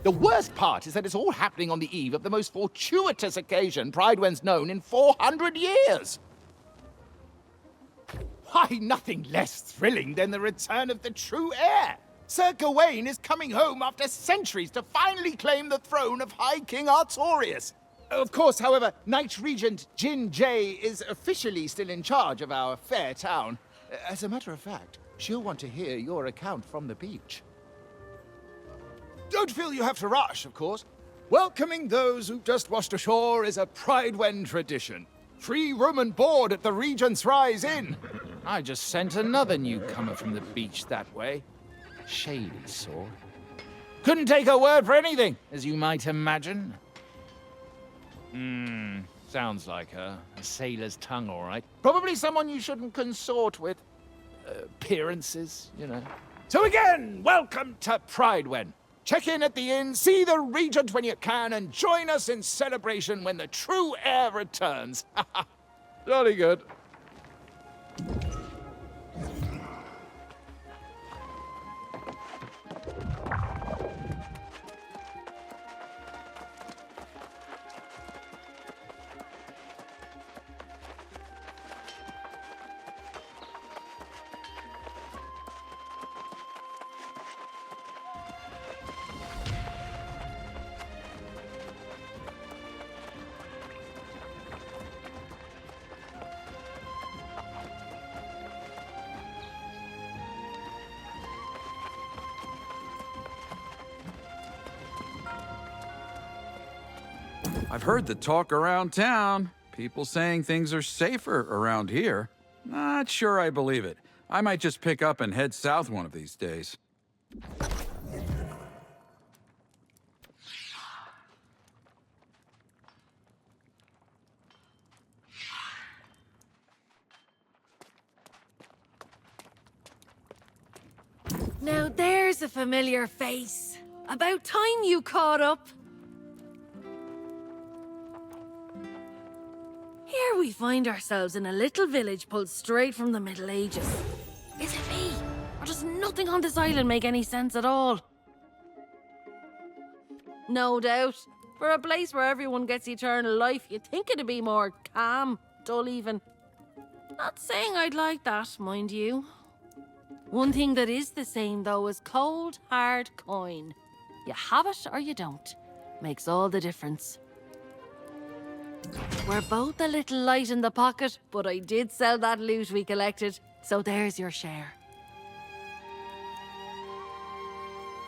The worst part is that it's all happening on the eve of the most fortuitous occasion Prydwen's known in 400 years. Why, nothing less thrilling than the return of the true heir. Sir Gawain is coming home after centuries to finally claim the throne of High King Artorius. Of course, however, Knight-Regent Jin Jay is officially still in charge of our fair town. As a matter of fact, she'll want to hear your account from the beach. Don't feel you have to rush, of course. Welcoming those who've just washed ashore is a Prydwen tradition. Free room and board at the Regent's Rise Inn. I just sent another newcomer from the beach that way. Shady sort. Couldn't take her word for anything, as you might imagine. Sounds like her. A sailor's tongue, all right. Probably someone you shouldn't consort with. Appearances, you know. So again, welcome to Prydwen. Check in at the inn, see the Regent when you can, and join us in celebration when the true heir returns. Jolly good. I've heard the talk around town. People saying things are safer around here. Not sure I believe it. I might just pick up and head south one of these days. Now there's a familiar face. About time you caught up. Here we find ourselves in a little village pulled straight from the Middle Ages. Is it me? Or does nothing on this island make any sense at all? No doubt. For a place where everyone gets eternal life, you'd think it'd be more calm, dull even. Not saying I'd like that, mind you. One thing that is the same, though, is cold, hard coin. You have it or you don't. Makes all the difference. We're both a little light in the pocket, but I did sell that loot we collected, so there's your share.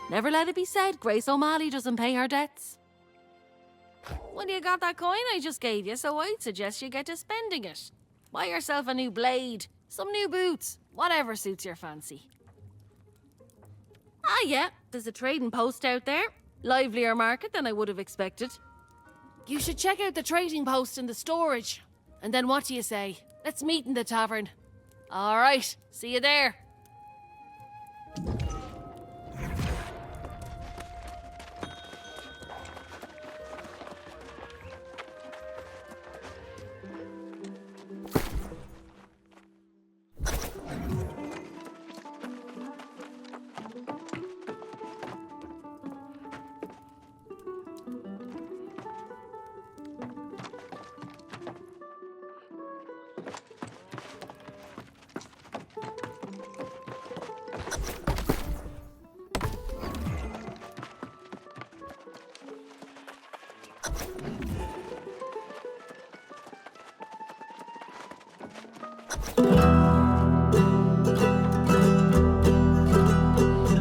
Never let it be said Grace O'Malley doesn't pay her debts. Well, you got that coin I just gave you, so I'd suggest you get to spending it. Buy yourself a new blade, some new boots, whatever suits your fancy. Ah yeah, there's a trading post out there. Livelier market than I would have expected. You should check out the trading post in the storage. And then what do you say? Let's meet in the tavern. All right, see you there.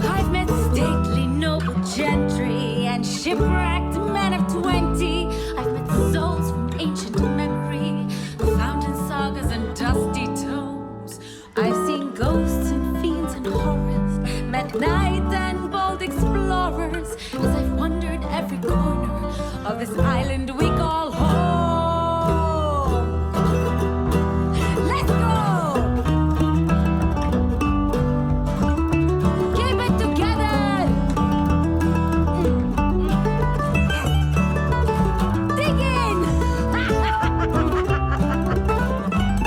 I've met stately noble gentry and shipwrecked men of 20. I've met souls from ancient memory, found in sagas and dusty tomes. I've seen ghosts and fiends and horrors, met knights and bold explorers, as I've wandered every corner of this island we call home. Let's go! Keep it together! Dig in!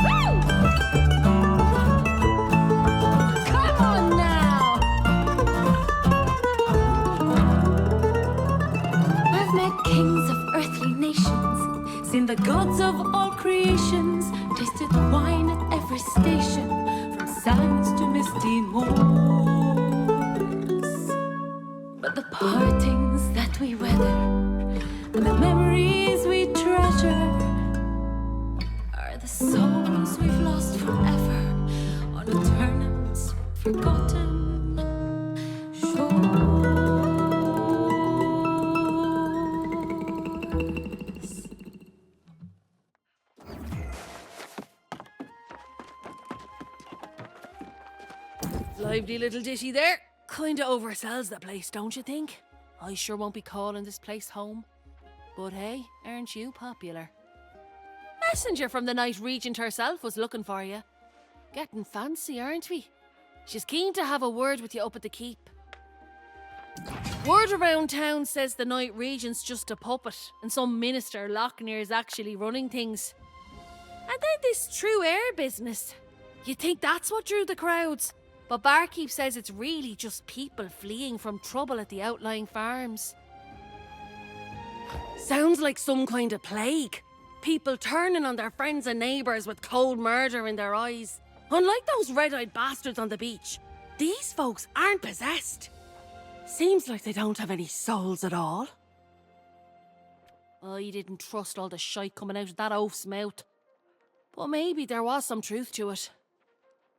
Woo! Come on now! Seen the gods of all creations, tasted wine at every station, from sands to misty moors. But the partings that we weather, and the memories we treasure, are the souls we've lost forever on Aeternum's forgotten shores. Lively little ditty there. Kinda oversells the place, don't you think? I sure won't be calling this place home. But hey, aren't you popular? Messenger from the Knight-Regent herself was looking for you. Getting fancy, aren't we? She's keen to have a word with you up at the keep. Word around town says the Knight-Regent's just a puppet, and some minister, Lochnir, is actually running things. And then this true heir business. You'd think that's what drew the crowds. But Barkeep says it's really just people fleeing from trouble at the outlying farms. Sounds like some kind of plague. People turning on their friends and neighbours with cold murder in their eyes. Unlike those red-eyed bastards on the beach, these folks aren't possessed. Seems like they don't have any souls at all. I didn't trust all the shite coming out of that oaf's mouth. But maybe there was some truth to it.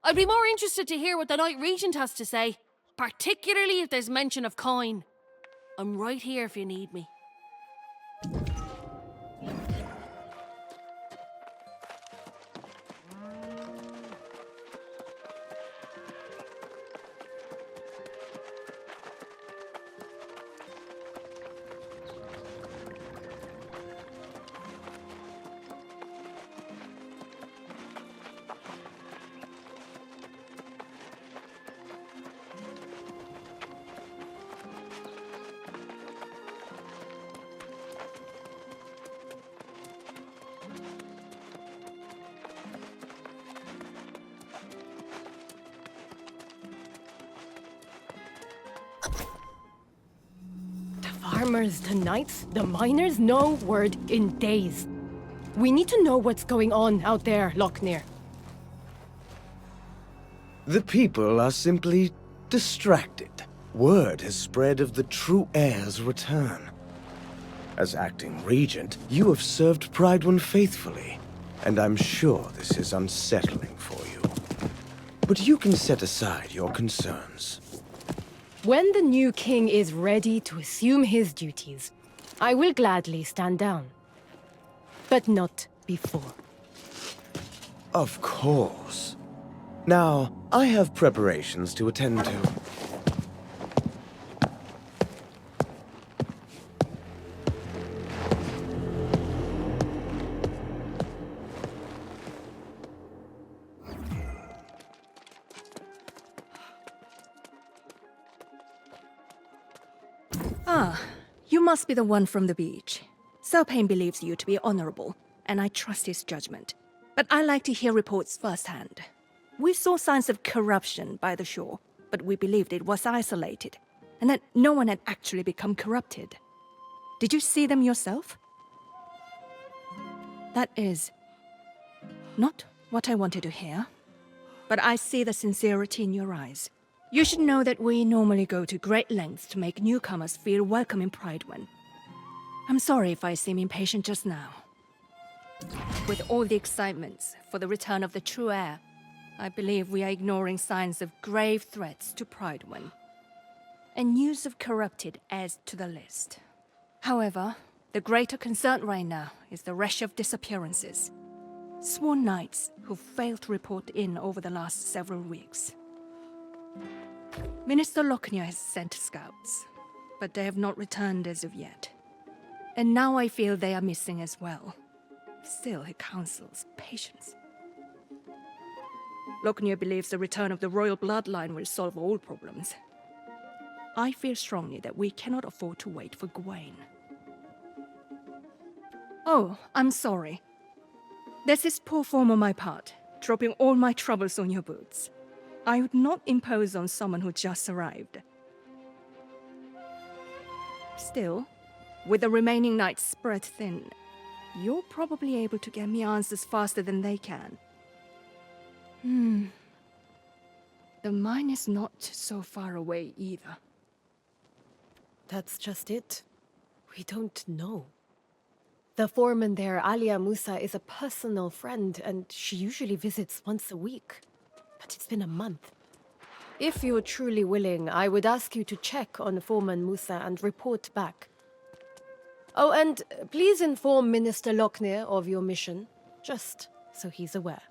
I'd be more interested to hear what the Knight-Regent has to say, particularly if there's mention of coin. I'm right here if you need me. Farmers to knights, the miners, no word in days. We need to know what's going on out there, Lochnir. The people are simply distracted. Word has spread of the true heir's return. As acting regent, you have served Prydwen faithfully, and I'm sure this is unsettling for you. But you can set aside your concerns. When the new king is ready to assume his duties, I will gladly stand down. But not before. Of course. Now, I have preparations to attend to. Ah, you must be the one from the beach. Serpane believes you to be honorable, and I trust his judgment. But I like to hear reports firsthand. We saw signs of corruption by the shore, but we believed it was isolated, and that no one had actually become corrupted. Did you see them yourself? That is not what I wanted to hear, but I see the sincerity in your eyes. You should know that we normally go to great lengths to make newcomers feel welcome in Prydwen. I'm sorry if I seem impatient just now. With all the excitements for the return of the true heir, I believe we are ignoring signs of grave threats to Prydwen. And news of corrupted adds to the list. However, the greater concern right now is the rush of disappearances. Sworn knights who failed to report in over the last several weeks. Minister Lochnir has sent scouts, but they have not returned as of yet. And now I feel they are missing as well. Still, he counsels patience. Lochnir believes the return of the royal bloodline will solve all problems. I feel strongly that we cannot afford to wait for Gawain. Oh, I'm sorry. This is poor form on my part, dropping all my troubles on your boots. I would not impose on someone who just arrived. Still, with the remaining knights spread thin, you're probably able to get me answers faster than they can. The mine is not so far away either. That's just it. We don't know. The foreman there, Alia Musa, is a personal friend, and she usually visits once a week. But it's been a month. If you're truly willing, I would ask you to check on Foreman Musa and report back. Oh, and please inform Minister Lochnir of your mission, just so he's aware.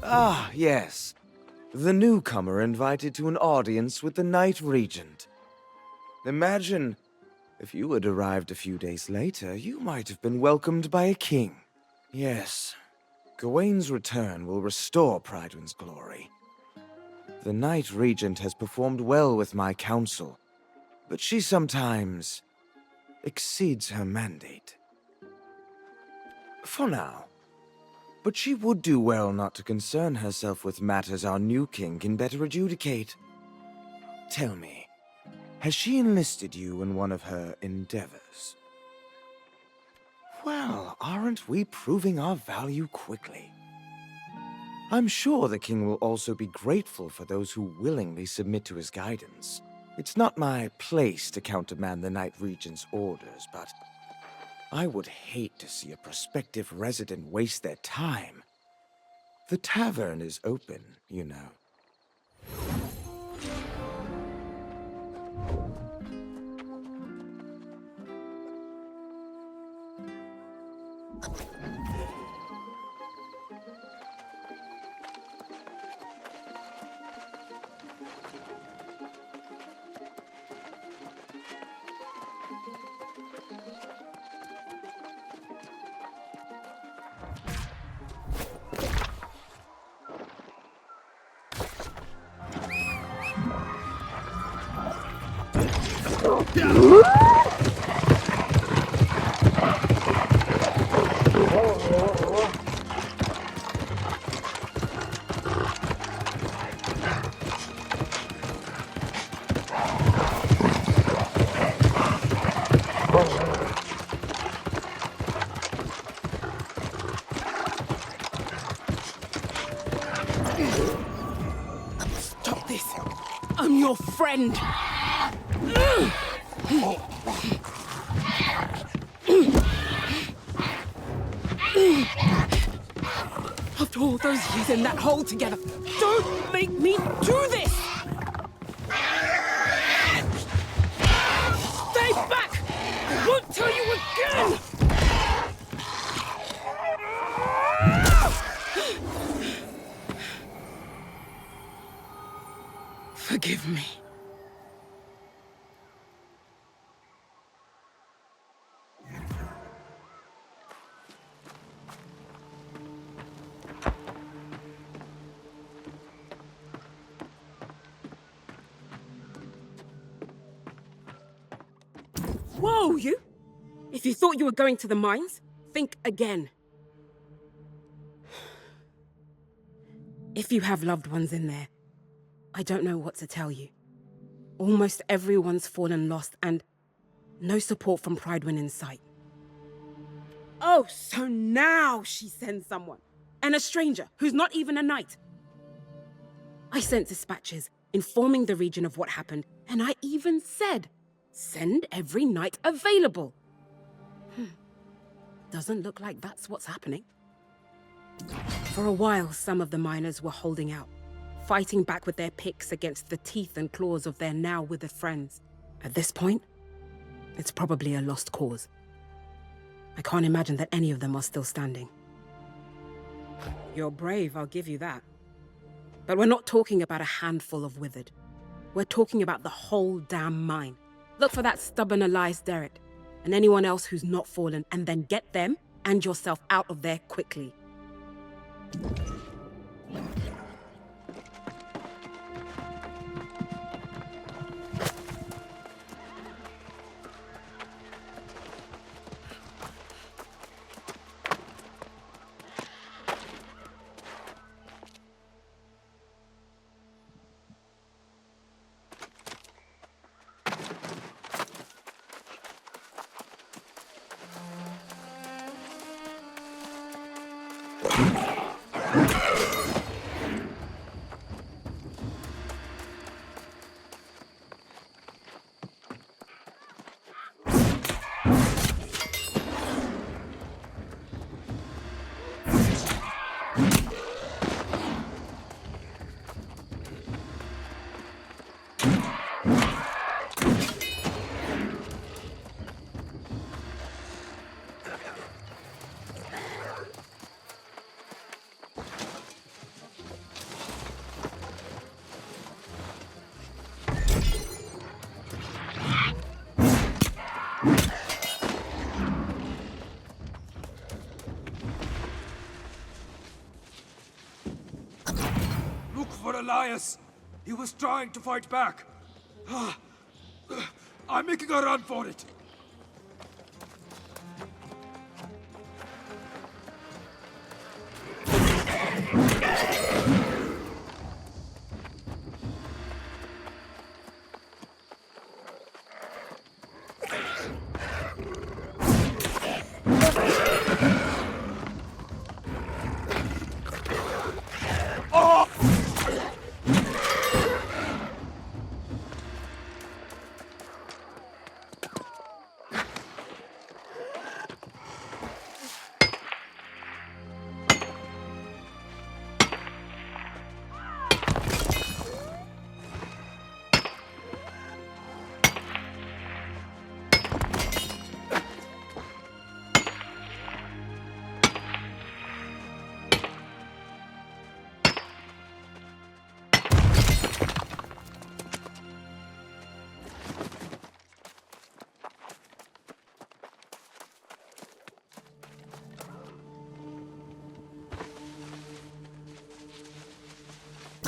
Ah, yes. The newcomer invited to an audience with the Knight-Regent. Imagine, if you had arrived a few days later, you might have been welcomed by a king. Yes, Gawain's return will restore Prydwen's glory. The Knight-Regent has performed well with my council, but she sometimes exceeds her mandate. For now. But she would do well not to concern herself with matters our new king can better adjudicate. Tell me, has she enlisted you in one of her endeavors? Well, aren't we proving our value quickly? I'm sure the king will also be grateful for those who willingly submit to his guidance. It's not my place to countermand the Knight-Regent's orders, but I would hate to see a prospective resident waste their time. The tavern is open, you know. Stop this! I'm your friend! After all those years in that hole together, don't make me do this! Stay back! I won't tell you again! Forgive me. Whoa, you! If you thought you were going to the mines, think again. If you have loved ones in there, I don't know what to tell you. Almost everyone's fallen lost and no support from Prydwen in sight. Oh, so now she sends someone. And a stranger who's not even a knight. I sent dispatches informing the region of what happened, and I even said, send every knight available. Doesn't look like that's what's happening. For a while, some of the miners were holding out, fighting back with their picks against the teeth and claws of their now withered friends. At this point, it's probably a lost cause. I can't imagine that any of them are still standing. You're brave, I'll give you that. But we're not talking about a handful of withered. We're talking about the whole damn mine. Look for that stubborn Elias Derrick, and anyone else who's not fallen, and then get them and yourself out of there quickly. Elias! He was trying to fight back. I'm making a run for it.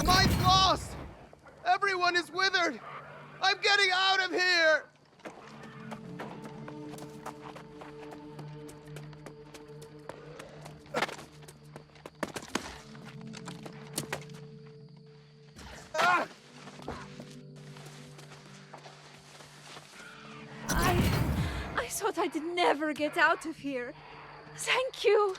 Mine's lost! Everyone is withered! I'm getting out of here! I thought I'd never get out of here. Thank you.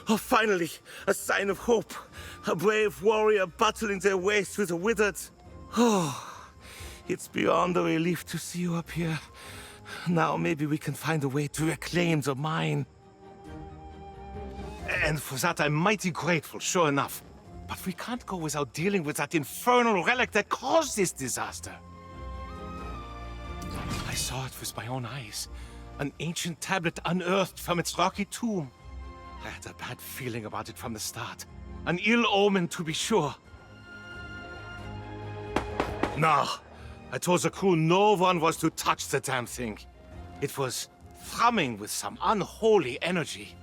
Oh, finally, a sign of hope. A brave warrior battling their way through the withered. Oh, it's beyond a relief to see you up here. Now maybe we can find a way to reclaim the mine. And for that I'm mighty grateful, sure enough. But we can't go without dealing with that infernal relic that caused this disaster. I saw it with my own eyes. An ancient tablet unearthed from its rocky tomb. I had a bad feeling about it from the start. An ill omen, to be sure. No, I told the crew no one was to touch the damn thing. It was thrumming with some unholy energy.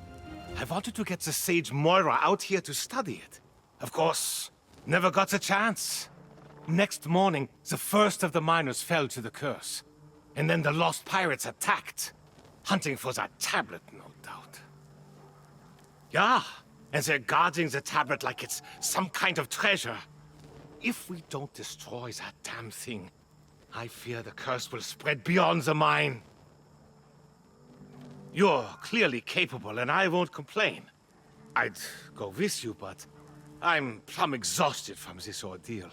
I wanted to get the sage Moira out here to study it. Of course, never got a chance. Next morning, the first of the miners fell to the curse. And then the lost pirates attacked, hunting for that tablet, no doubt. Yeah, and they're guarding the tablet like it's some kind of treasure. If we don't destroy that damn thing, I fear the curse will spread beyond the mine. You're clearly capable, and I won't complain. I'd go with you, but I'm plumb exhausted from this ordeal.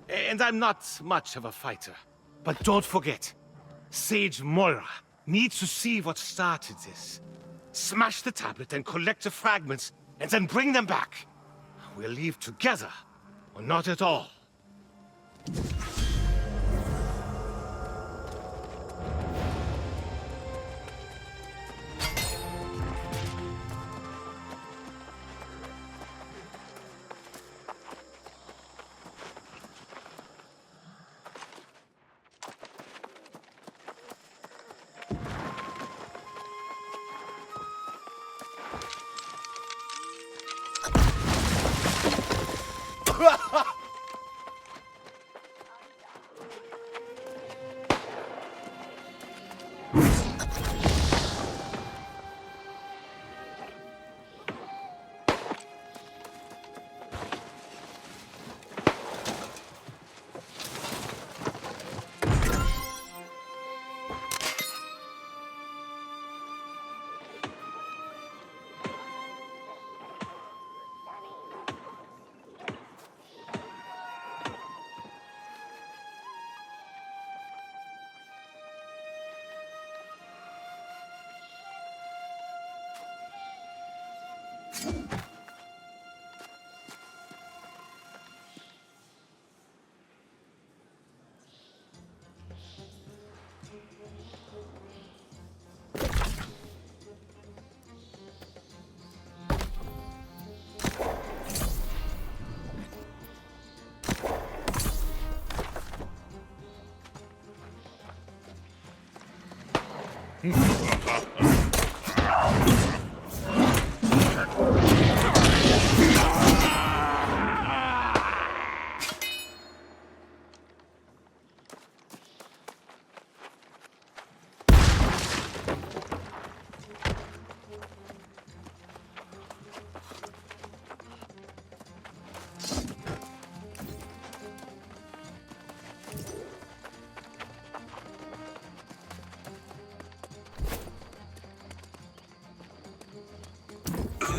And I'm not much of a fighter. But don't forget, Sage Moira needs to see what started this. Smash the tablet and collect the fragments, and then bring them back. We'll leave together, or not at all.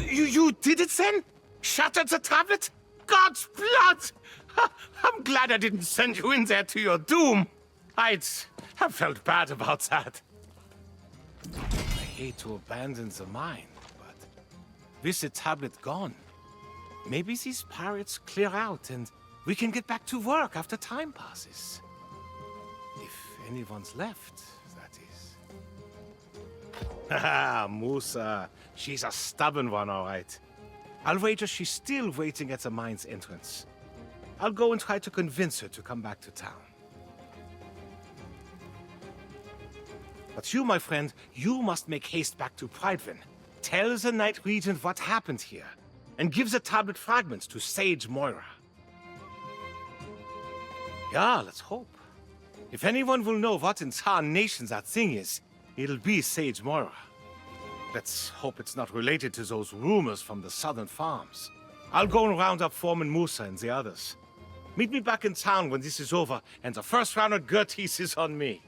You did it then? Shattered the tablet? God's blood! I'm glad I didn't send you in there to your doom. I'd have felt bad about that. I hate to abandon the mine, but with the tablet gone, maybe these pirates clear out and we can get back to work after time passes. If anyone's left, that is. Haha, Musa. She's a stubborn one, all right. I'll wager she's still waiting at the mine's entrance. I'll go and try to convince her to come back to town. But you, my friend, you must make haste back to Prydwen. Tell the Knight-Regent what happened here, and give the tablet fragments to Sage Moira. Yeah, let's hope. If anyone will know what in tarnation that thing is, it'll be Sage Moira. Let's hope it's not related to those rumors from the southern farms. I'll go and round up Foreman, Musa, and the others. Meet me back in town when this is over, and the first round of Gerties is on me.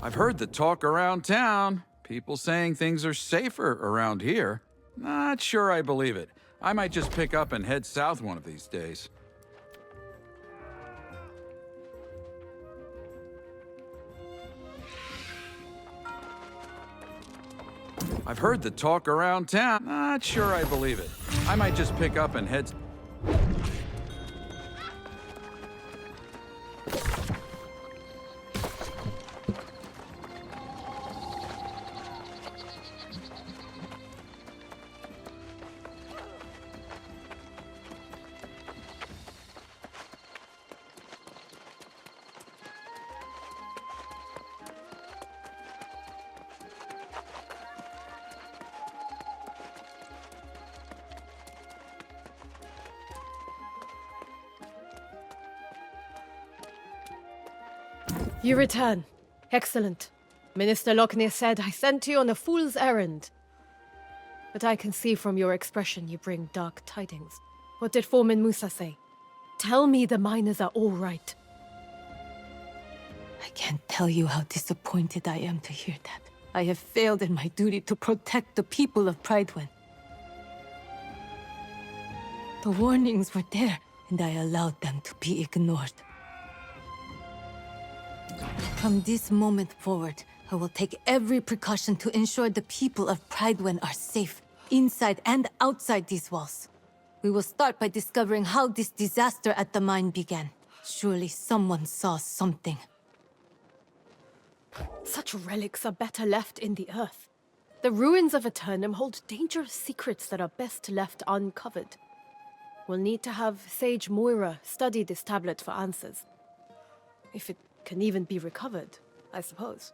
I've heard the talk around town. People saying things are safer around here. Not sure I believe it. I might just pick up and head south one of these days. I've heard the talk around town. Not sure I believe it. I might just pick up and head... You return. Excellent. Minister Lochnir said I sent you on a fool's errand. But I can see from your expression you bring dark tidings. What did Foreman Musa say? Tell me the miners are all right. I can't tell you how disappointed I am to hear that. I have failed in my duty to protect the people of Prydwen. The warnings were there, and I allowed them to be ignored. From this moment forward, I will take every precaution to ensure the people of Prydwen are safe, inside and outside these walls. We will start by discovering how this disaster at the mine began. Surely someone saw something. Such relics are better left in the earth. The ruins of Aeternum hold dangerous secrets that are best left uncovered. We'll need to have Sage Moira study this tablet for answers. If it can even be recovered, I suppose.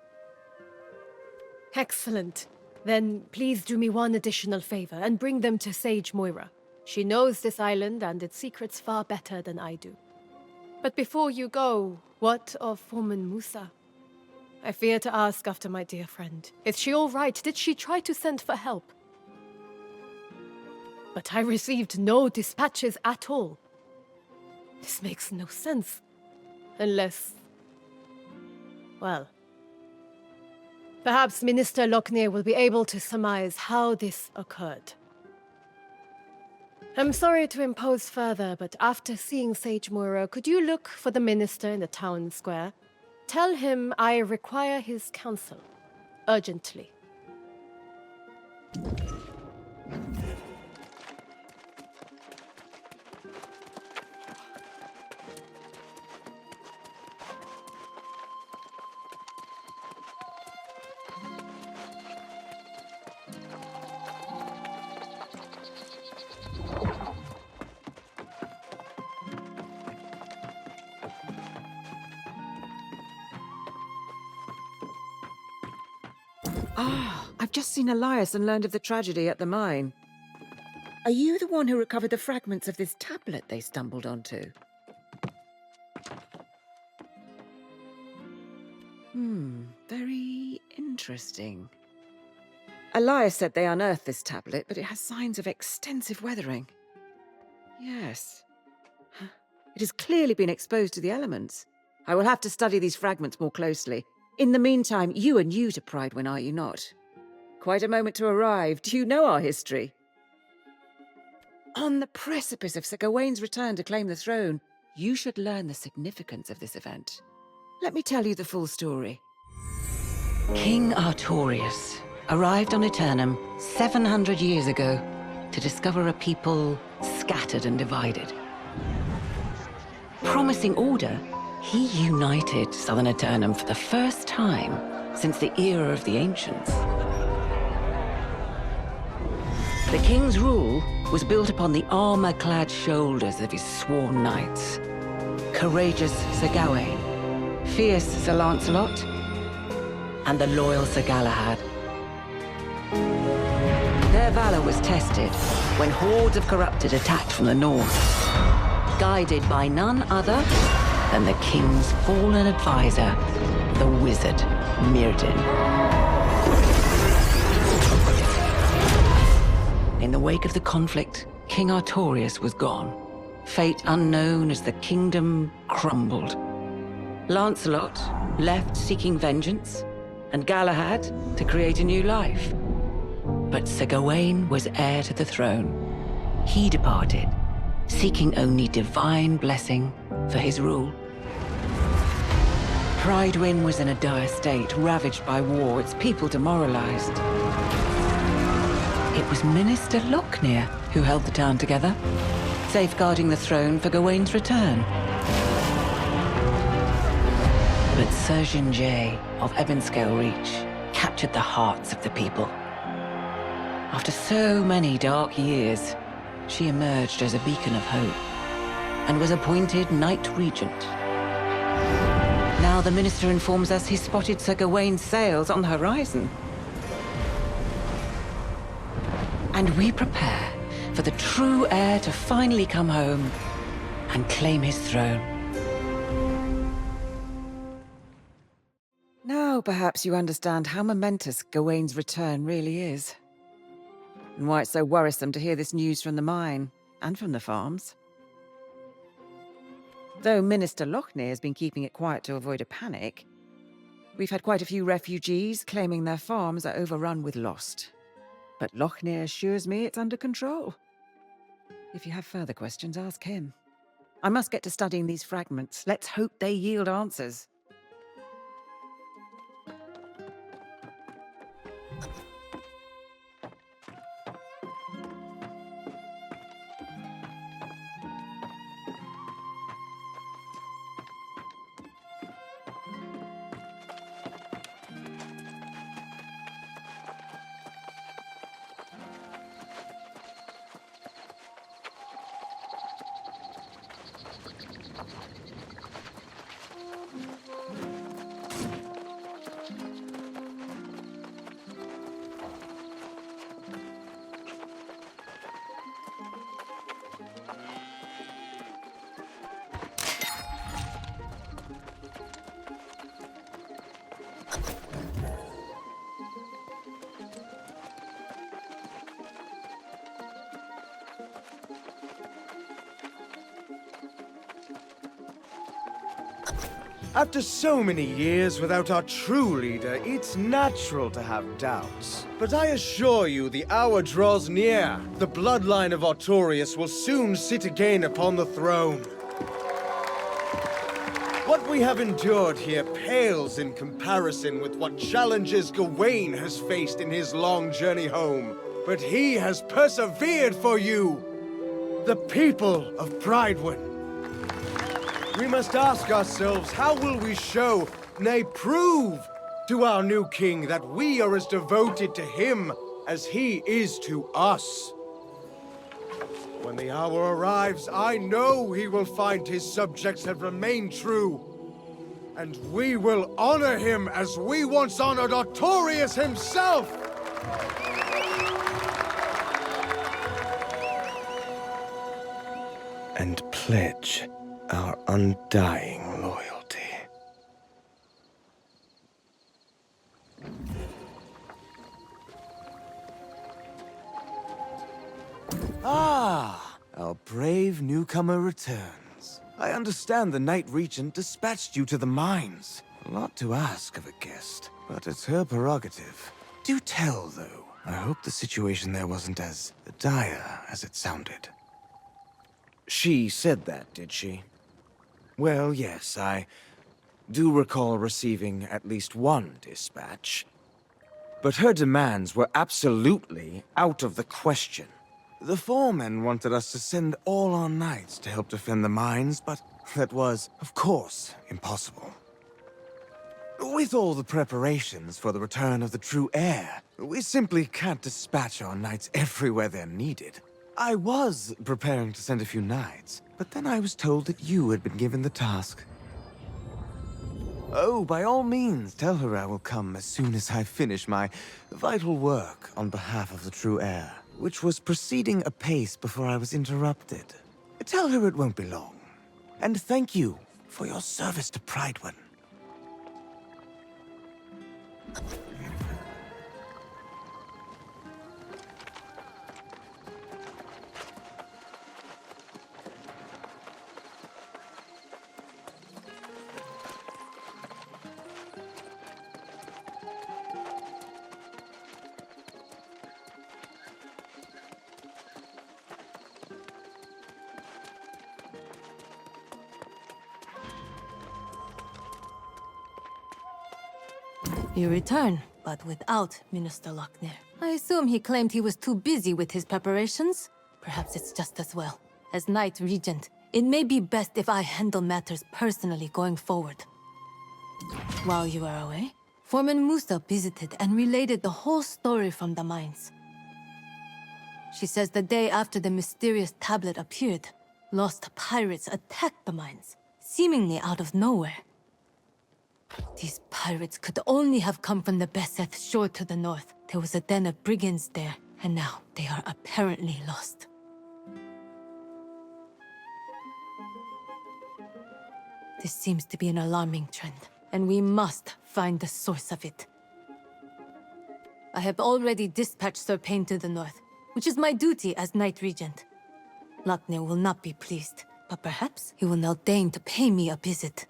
Excellent. Then please do me one additional favor and bring them to Sage Moira. She knows this island and its secrets far better than I do. But before you go, what of Foreman Musa? I fear to ask after my dear friend. Is she all right? Did she try to send for help? But I received no dispatches at all. This makes no sense. Unless... well... perhaps Minister Lochnir will be able to surmise how this occurred. I'm sorry to impose further, but after seeing Sage Moira, could you look for the minister in the town square? Tell him I require his counsel. Urgently. Ah, I've just seen Elias and learned of the tragedy at the mine. Are you the one who recovered the fragments of this tablet they stumbled onto? Very interesting. Elias said they unearthed this tablet, but it has signs of extensive weathering. Yes. It has clearly been exposed to the elements. I will have to study these fragments more closely. In the meantime, you are new to Prydwen, are you not? Quite a moment to arrive. Do you know our history? On the precipice of Sir Gawain's return to claim the throne, you should learn the significance of this event. Let me tell you the full story. King Artorius arrived on Aeternum 700 years ago to discover a people scattered and divided. Promising order, he united southern Aeternum for the first time since the era of the Ancients. The king's rule was built upon the armor-clad shoulders of his sworn knights. Courageous Sir Gawain, fierce Sir Lancelot, and the loyal Sir Galahad. Their valor was tested when hordes of corrupted attacked from the north, guided by none other than the king's fallen advisor, the wizard Myrddin. In the wake of the conflict, King Artorius was gone. Fate unknown as the kingdom crumbled. Lancelot left seeking vengeance, and Galahad to create a new life. But Sir Gawain was heir to the throne. He departed, seeking only divine blessing for his rule. Prydwen was in a dire state, ravaged by war, its people demoralized. It was Minister Lochnir who held the town together, safeguarding the throne for Gawain's return. But Surgeon Jay of Upscaled Reach captured the hearts of the people. After so many dark years, she emerged as a beacon of hope and was appointed Knight-Regent. Now the minister informs us he spotted Sir Gawain's sails on the horizon. And we prepare for the true heir to finally come home and claim his throne. Now perhaps you understand how momentous Gawain's return really is, and why it's so worrisome to hear this news from the mine and from the farms. Though Minister Lochnir has been keeping it quiet to avoid a panic, we've had quite a few refugees claiming their farms are overrun with lost. But Lochnir assures me it's under control. If you have further questions, ask him. I must get to studying these fragments. Let's hope they yield answers. After so many years without our true leader, it's natural to have doubts. But I assure you, the hour draws near. The bloodline of Artorius will soon sit again upon the throne. What we have endured here pales in comparison with what challenges Gawain has faced in his long journey home. But he has persevered for you, the people of Prydwen. We must ask ourselves, how will we show, nay prove, to our new king that we are as devoted to him as he is to us? When the hour arrives, I know he will find his subjects have remained true. And we will honor him as we once honored Artorius himself! And pledge our undying loyalty. Ah, our brave newcomer returns. I understand the Knight-Regent dispatched you to the mines. A lot to ask of a guest, but it's her prerogative. Do tell, though. I hope the situation there wasn't as dire as it sounded. She said that, did she? Well, yes, I do recall receiving at least one dispatch. But her demands were absolutely out of the question. The Foreman wanted us to send all our knights to help defend the mines, but that was, of course, impossible. With all the preparations for the return of the true heir, we simply can't dispatch our knights everywhere they're needed. I was preparing to send a few knights, but then I was told that you had been given the task. Oh, by all means, tell her I will come as soon as I finish my vital work on behalf of the true heir, which was proceeding apace before I was interrupted. Tell her it won't be long. And thank you for your service to Prydwen. You return, but without Minister Lochnir. I assume he claimed he was too busy with his preparations. Perhaps it's just as well. As Knight-Regent, it may be best if I handle matters personally going forward. While you were away, Foreman Musa visited and related the whole story from the mines. She says the day after the mysterious tablet appeared, lost pirates attacked the mines, seemingly out of nowhere. These pirates could only have come from the Beseth shore to the north. There was a den of brigands there, and now they are apparently lost. This seems to be an alarming trend, and we must find the source of it. I have already dispatched Sir Payne to the north, which is my duty as Knight-Regent. Lochnir will not be pleased, but perhaps he will now deign to pay me a visit.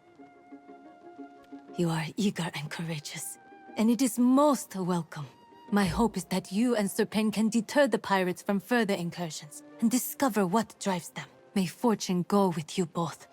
You are eager and courageous, and it is most welcome. My hope is that you and Sir Payne can deter the pirates from further incursions, and discover what drives them. May fortune go with you both.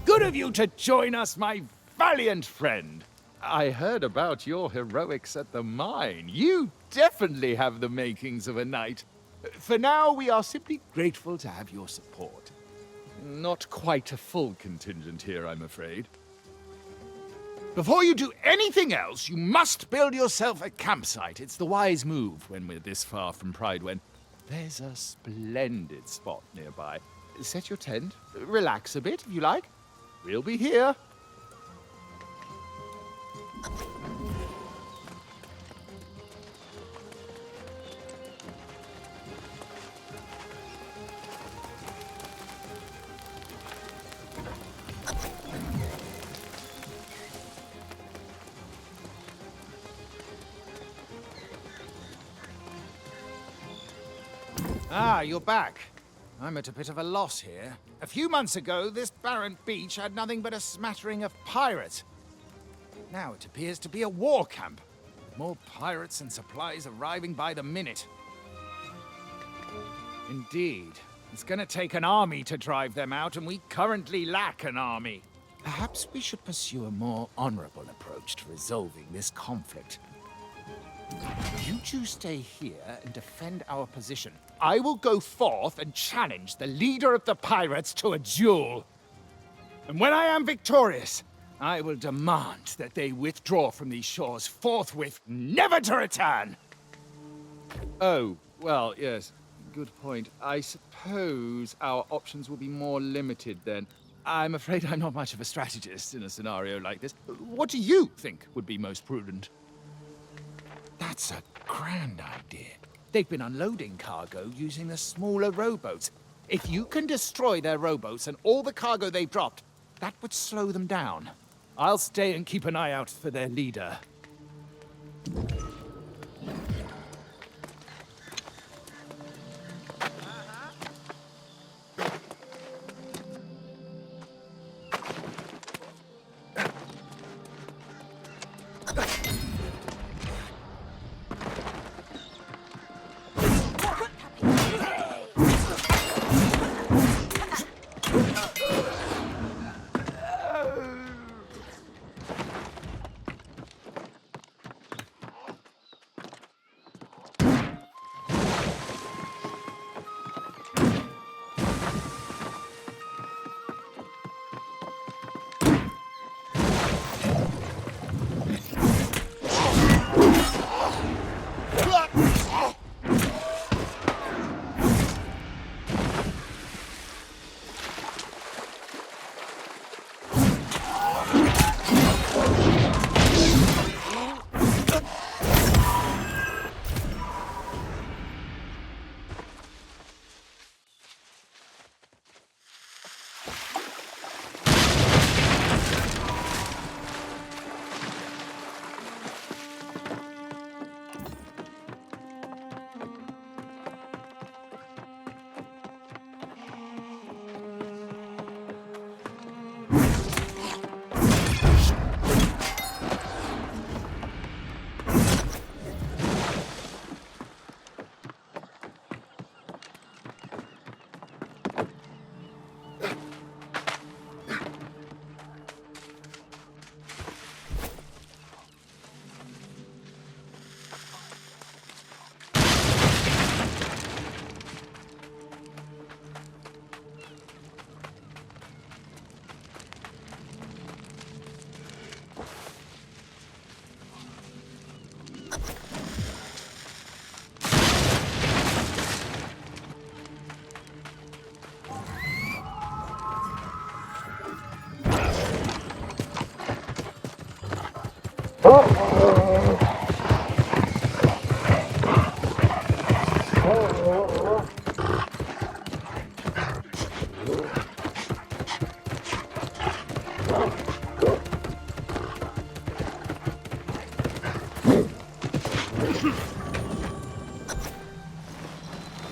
Good of you to join us, my valiant friend. I heard about your heroics at the mine. You definitely have the makings of a knight. For now, we are simply grateful to have your support. Not quite a full contingent here, I'm afraid. Before you do anything else, you must build yourself a campsite. It's the wise move when we're this far from Prydwen. There's a splendid spot nearby. set your tent, relax a bit if you like. We'll be here. Ah, you're back. I'm at a bit of a loss here. A few months ago, this barren beach had nothing but a smattering of pirates. Now it appears to be a war camp, with more pirates and supplies arriving by the minute. Indeed. It's gonna take an army to drive them out, and we currently lack an army. Perhaps we should pursue a more honorable approach to resolving this conflict. You two stay here and defend our position. I will go forth and challenge the leader of the pirates to a duel. And when I am victorious, I will demand that they withdraw from these shores forthwith, never to return. Oh, well, yes. Good point. I suppose our options will be more limited then. I'm afraid I'm not much of a strategist in a scenario like this. What do you think would be most prudent? That's a grand idea. They've been unloading cargo using the smaller rowboats. If you can destroy their rowboats and all the cargo they've dropped, that would slow them down. I'll stay and keep an eye out for their leader.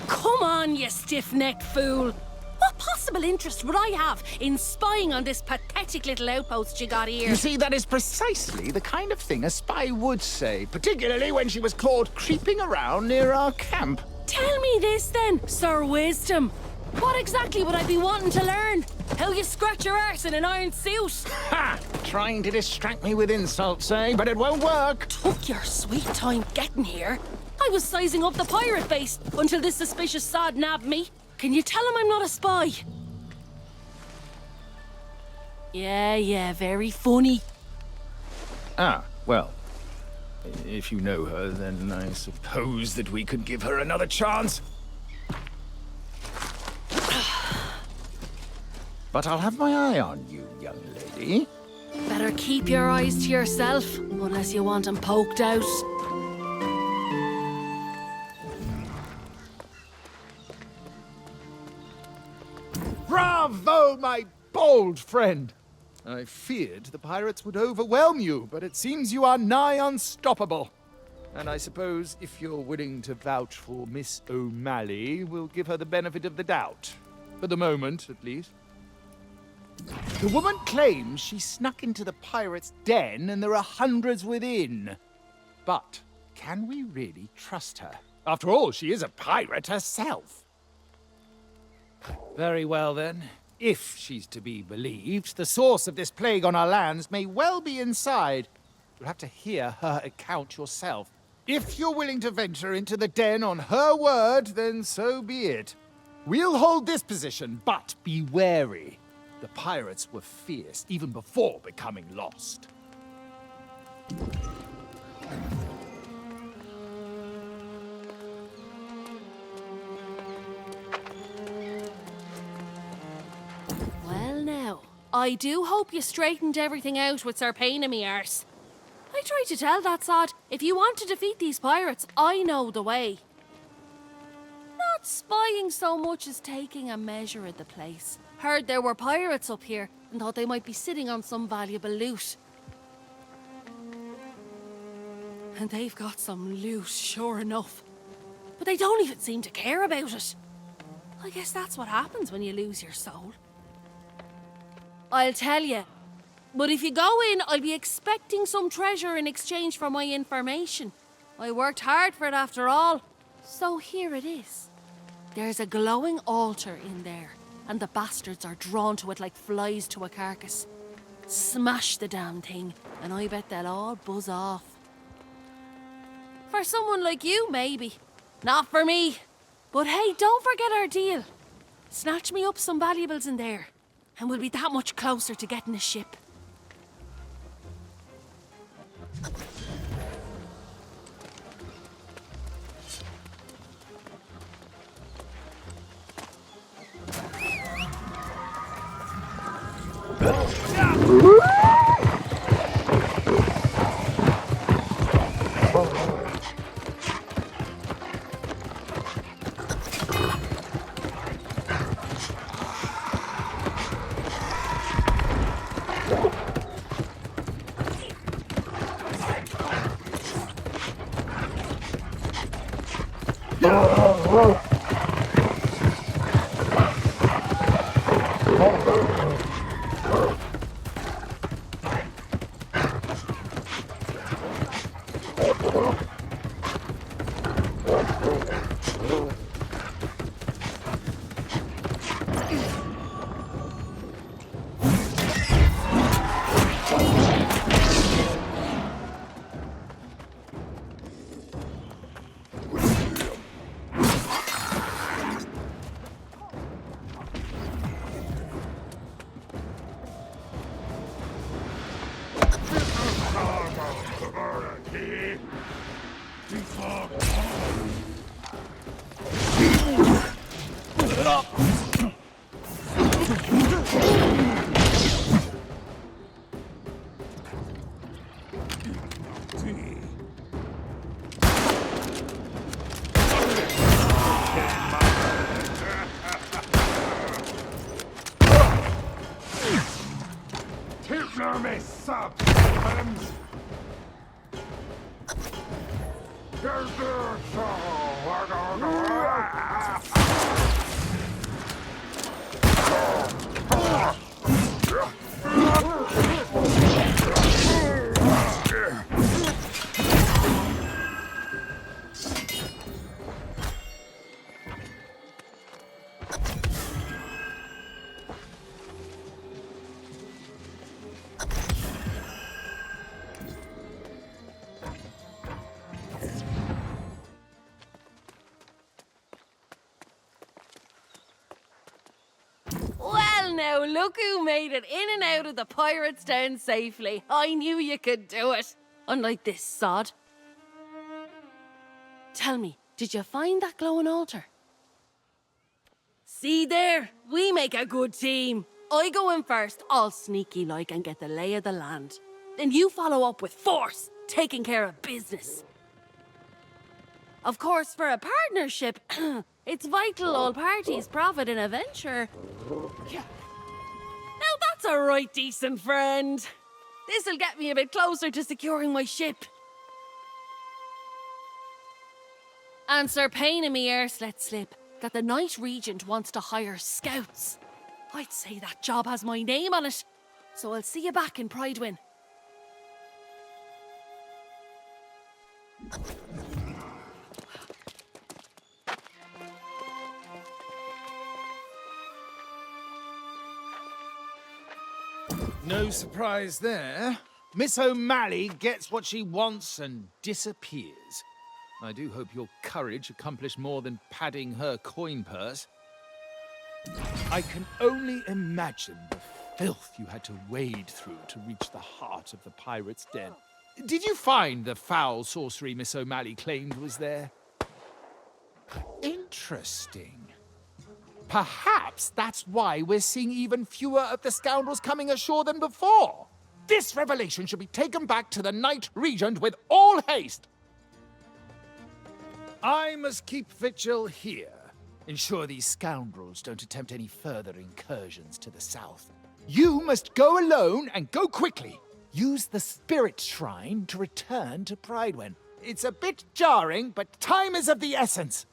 Come on, you stiff-necked fool! What possible interest would I have in spying on this pathetic little outpost you got here? You see, that is precisely the kind of thing a spy would say, particularly when she was caught creeping around near our camp. Tell me this then, Sir Wisdom. What exactly would I be wanting to learn? How you scratch your arse in an iron suit? Ha! Trying to distract me with insults, eh? But it won't work. Took your sweet time getting here. I was sizing up the pirate base until this suspicious sod nabbed me. Can you tell him I'm not a spy? Yeah, very funny. Ah, well. If you know her, then I suppose that we could give her another chance. but I'll have my eye on you, young lady. Better keep your eyes to yourself, unless you want 'em poked out. Bravo, my bold friend! I feared the pirates would overwhelm you, but it seems you are nigh unstoppable. And I suppose if you're willing to vouch for Miss O'Malley, we'll give her the benefit of the doubt. For the moment, at least. The woman claims she snuck into the pirates' den and there are hundreds within. But can we really trust her? After all, she is a pirate herself. Very well then. If she's to be believed, the source of this plague on our lands may well be inside. You'll have to hear her account yourself. If you're willing to venture into the den on her word, then so be it. We'll hold this position, but be wary. The pirates were fierce even before becoming lost. Well now, I do hope you straightened everything out with Sir Pain in me arse. I tried to tell that sod, if you want to defeat these pirates, I know the way. Not spying so much as taking a measure of the place. Heard there were pirates up here and thought they might be sitting on some valuable loot. And they've got some loot, sure enough. But they don't even seem to care about it. I guess that's what happens when you lose your soul. I'll tell you. But if you go in, I'll be expecting some treasure in exchange for my information. I worked hard for it after all. So here it is. There's a glowing altar in there, and the bastards are drawn to it like flies to a carcass. Smash the damn thing, and I bet they'll all buzz off. For someone like you, maybe. Not for me. But hey, don't forget our deal. Snatch me up some valuables in there, and we'll be that much closer to getting a ship. Now, look who made it in and out of the pirates' town safely. I knew you could do it. Unlike this sod. Tell me, did you find that glowing altar? See there? We make a good team. I go in first, all sneaky like, and get the lay of the land. Then you follow up with force, taking care of business. Of course, for a partnership, it's vital all parties profit in a venture. Now that's a right decent friend. This'll get me a bit closer to securing my ship. And Sir Payne and me ears let slip that the Knight-Regent wants to hire scouts. I'd say that job has my name on it, so I'll see you back in Prydwen. No surprise there. Miss O'Malley gets what she wants and disappears. I do hope your courage accomplished more than padding her coin purse. I can only imagine the filth you had to wade through to reach the heart of the pirate's den. Did you find the foul sorcery Miss O'Malley claimed was there? Interesting. Perhaps that's why we're seeing even fewer of the scoundrels coming ashore than before. This revelation should be taken back to the Knight-Regent with all haste. I must keep vigil here. Ensure these scoundrels don't attempt any further incursions to the south. You must go alone and go quickly. Use the spirit shrine to return to Prydwen. It's a bit jarring, but time is of the essence.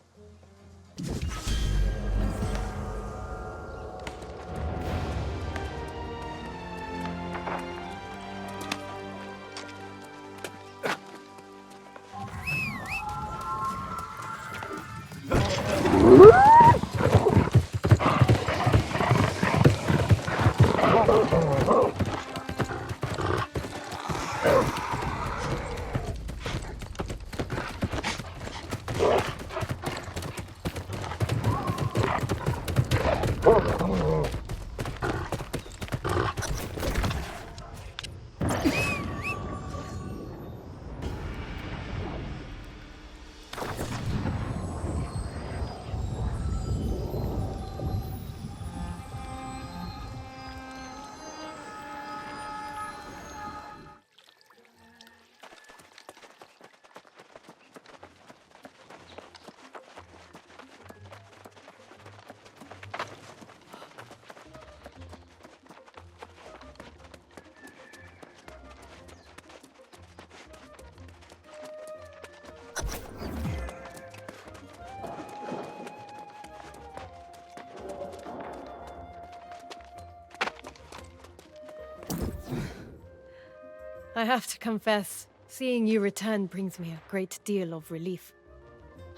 I have to confess, seeing you return brings me a great deal of relief.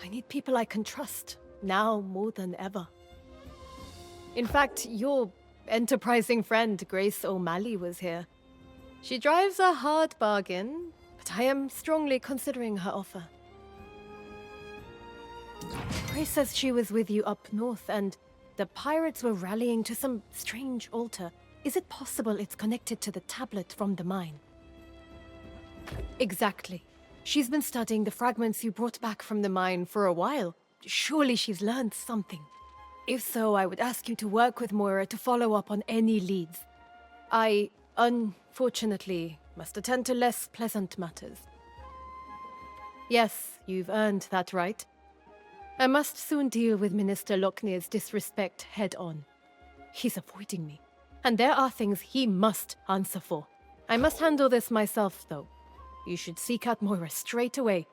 I need people I can trust, now more than ever. In fact, your enterprising friend Grace O'Malley was here. She drives a hard bargain, but I am strongly considering her offer. Grace says she was with you up north, and the pirates were rallying to some strange altar. Is it possible it's connected to the tablet from the mine? Exactly. She's been studying the fragments you brought back from the mine for a while. Surely she's learned something. If so, I would ask you to work with Moira to follow up on any leads. I, unfortunately, must attend to less pleasant matters. Yes, you've earned that right. I must soon deal with Minister Lochnir's disrespect head-on. He's avoiding me, and there are things he must answer for. I must handle this myself, though. You should seek out Moira straight away.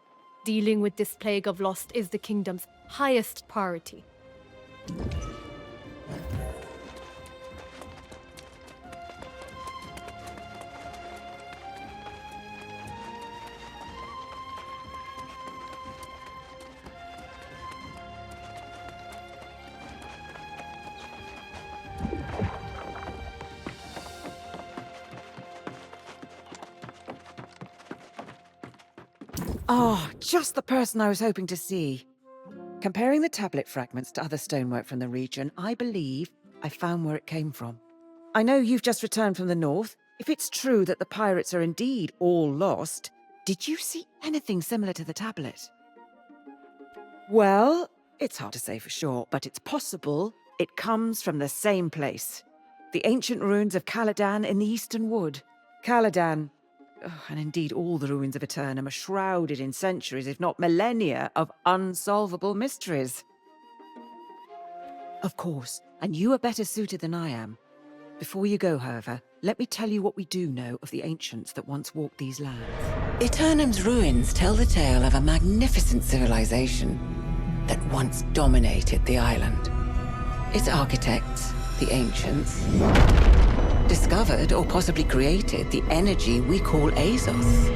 Dealing with this plague of lost is the kingdom's highest priority. Oh, just the person I was hoping to see. Comparing the tablet fragments to other stonework from the region, I believe I found where it came from. I know you've just returned from the north. If it's true that the pirates are indeed all lost, did you see anything similar to the tablet? Well, it's hard to say for sure, but it's possible it comes from the same place. The ancient ruins of Caladan in the Eastern Wood. Caladan, and indeed all the ruins of Aeternum, are shrouded in centuries, if not millennia, of unsolvable mysteries. Of course, and you are better suited than I am. Before you go, however, let me tell you what we do know of the ancients that once walked these lands. Aeternum's ruins tell the tale of a magnificent civilization that once dominated the island. Its architects, the ancients, discovered or possibly created the energy we call Azos.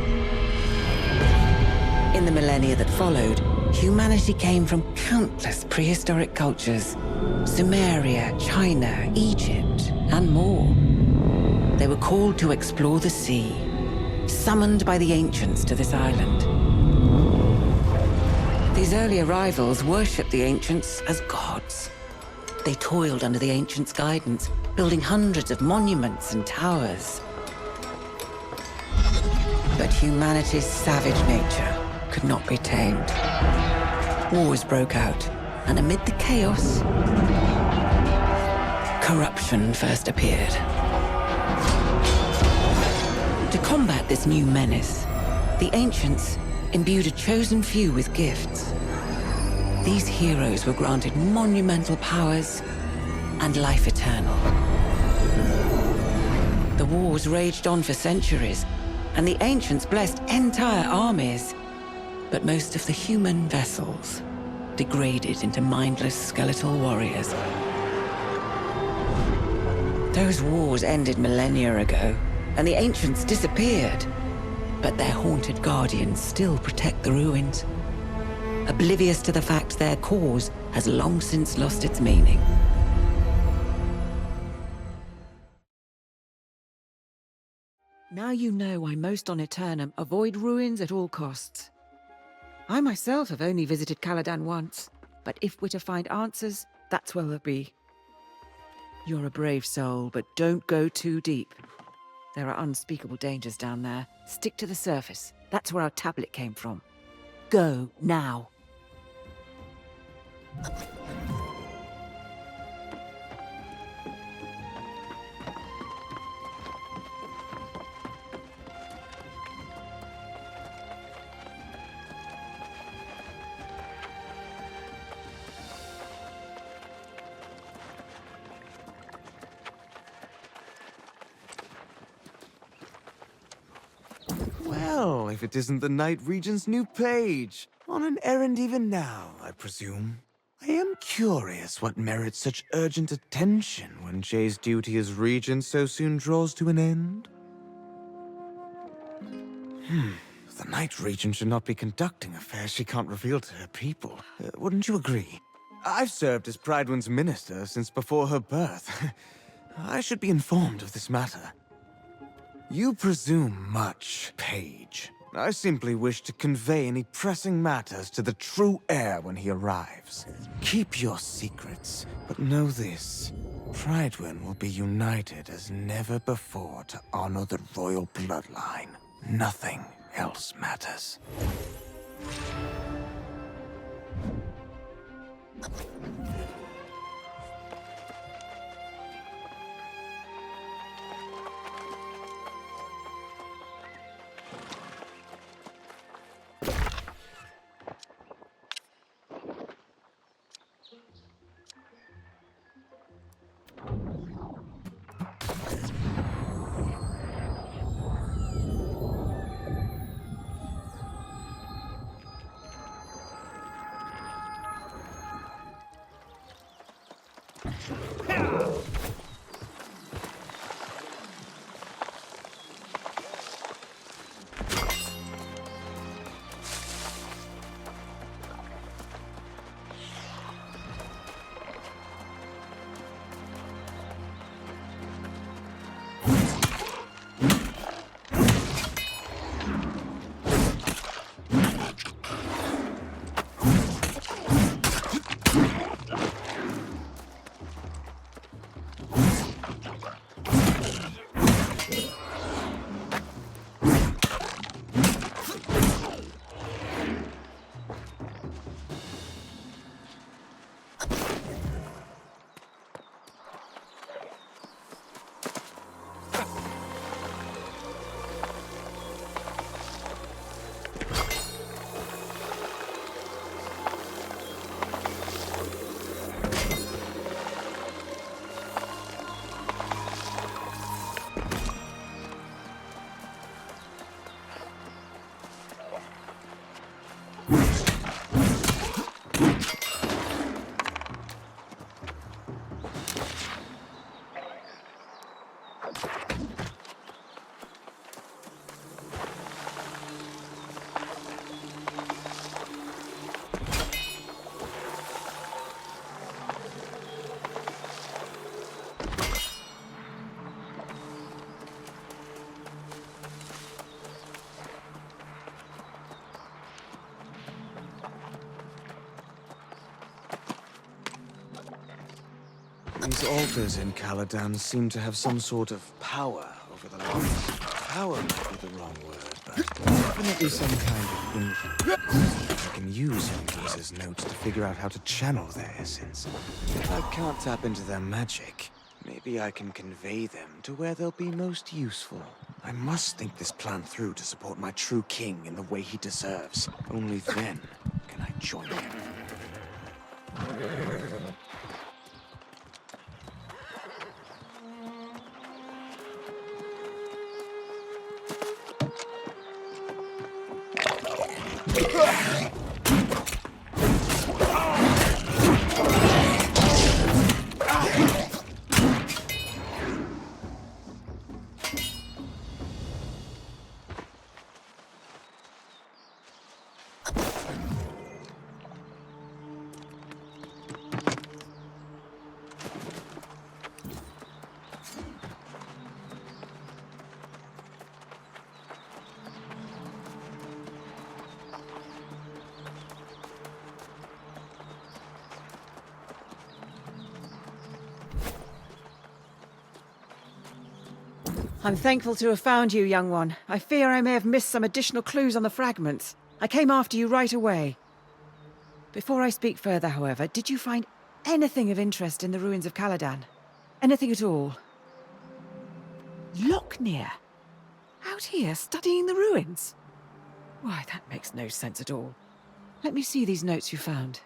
In the millennia that followed, humanity came from countless prehistoric cultures: Sumeria, China, Egypt, and more. They were called to explore the sea, summoned by the ancients to this island. These early arrivals worshipped the ancients as gods. They toiled under the ancients' guidance, building hundreds of monuments and towers. But humanity's savage nature could not be tamed. Wars broke out, and amid the chaos, corruption first appeared. To combat this new menace, the ancients imbued a chosen few with gifts. These heroes were granted monumental powers and life eternal. The wars raged on for centuries, and the ancients blessed entire armies. But most of the human vessels degraded into mindless skeletal warriors. Those wars ended millennia ago, and the ancients disappeared. But their haunted guardians still protect the ruins, oblivious to the fact their cause has long since lost its meaning. Now you know why most on Aeternum avoid ruins at all costs. I myself have only visited Caladan once, but if we're to find answers, that's where they'll be. You're a brave soul, but don't go too deep. There are unspeakable dangers down there. Stick to the surface. That's where our tablet came from. Go, now. Well, if it isn't the Knight-Regent's new page. On an errand even now, I presume. I am curious what merits such urgent attention when Jay's duty as regent so soon draws to an end. The Knight-Regent should not be conducting affairs she can't reveal to her people. Wouldn't you agree? I've served as Prydwen's minister since before her birth. I should be informed of this matter. You presume much, Page. I simply wish to convey any pressing matters to the true heir when he arrives. Keep your secrets, but know this. Prydwen will be united as never before to honor the royal bloodline. Nothing else matters. These altars in Caladan seem to have some sort of power over the lost. Power might be the wrong word, but definitely some kind of influence. I can use users' notes to figure out how to channel their essence. If I can't tap into their magic, maybe I can convey them to where they'll be most useful. I must think this plan through to support my true king in the way he deserves. Only then can I join him. I'm thankful to have found you, young one. I fear I may have missed some additional clues on the fragments. I came after you right away. Before I speak further, however, did you find anything of interest in the ruins of Caladan? Anything at all? Lochnir? Out here, studying the ruins? Why, that makes no sense at all. Let me see these notes you found.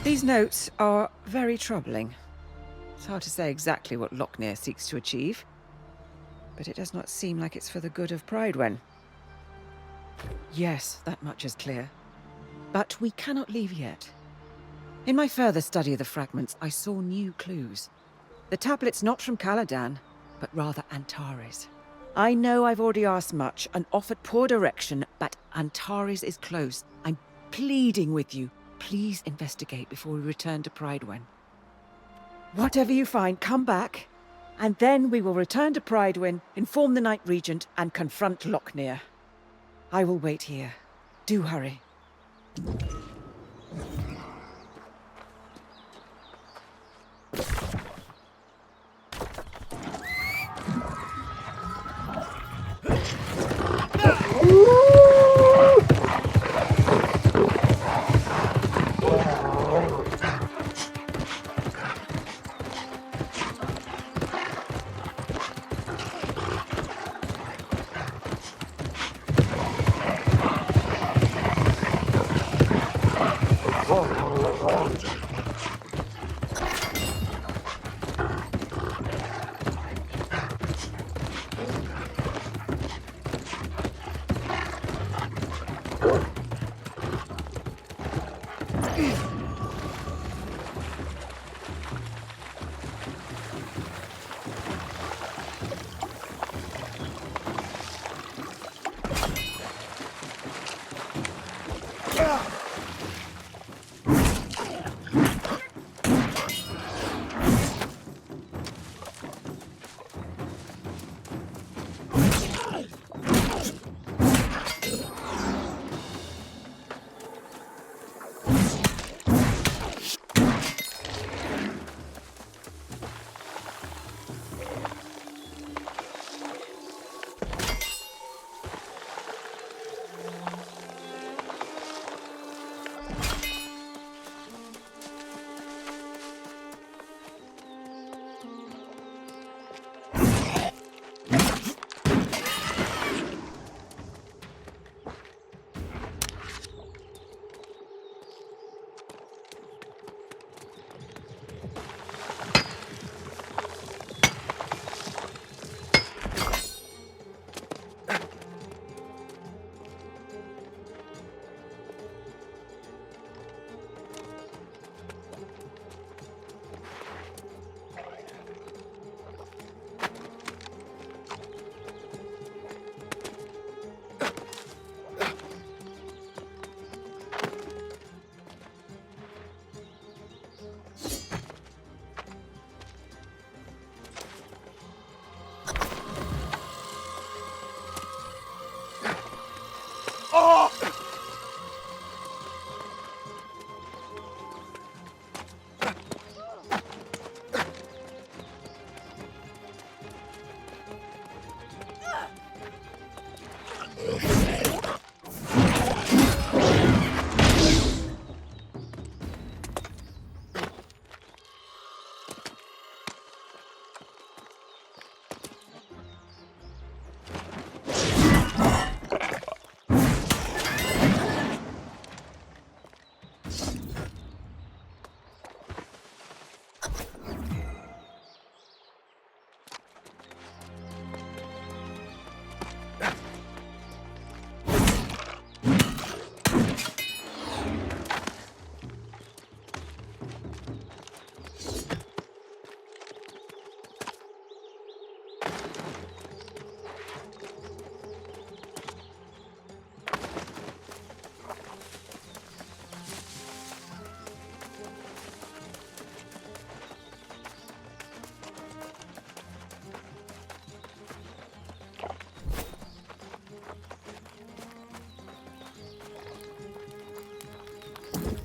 These notes are very troubling. It's hard to say exactly what Lochnir seeks to achieve, but it does not seem like it's for the good of Prydwen. Yes, that much is clear. But we cannot leave yet. In my further study of the fragments, I saw new clues. The tablet's not from Caladan, but rather Antares. I know I've already asked much and offered poor direction, but Antares is close. I'm pleading with you. Please investigate before we return to Prydwen. Whatever you find, come back, and then we will return to Prydwen, inform the Knight-Regent, and confront Lochnir. I will wait here. Do hurry.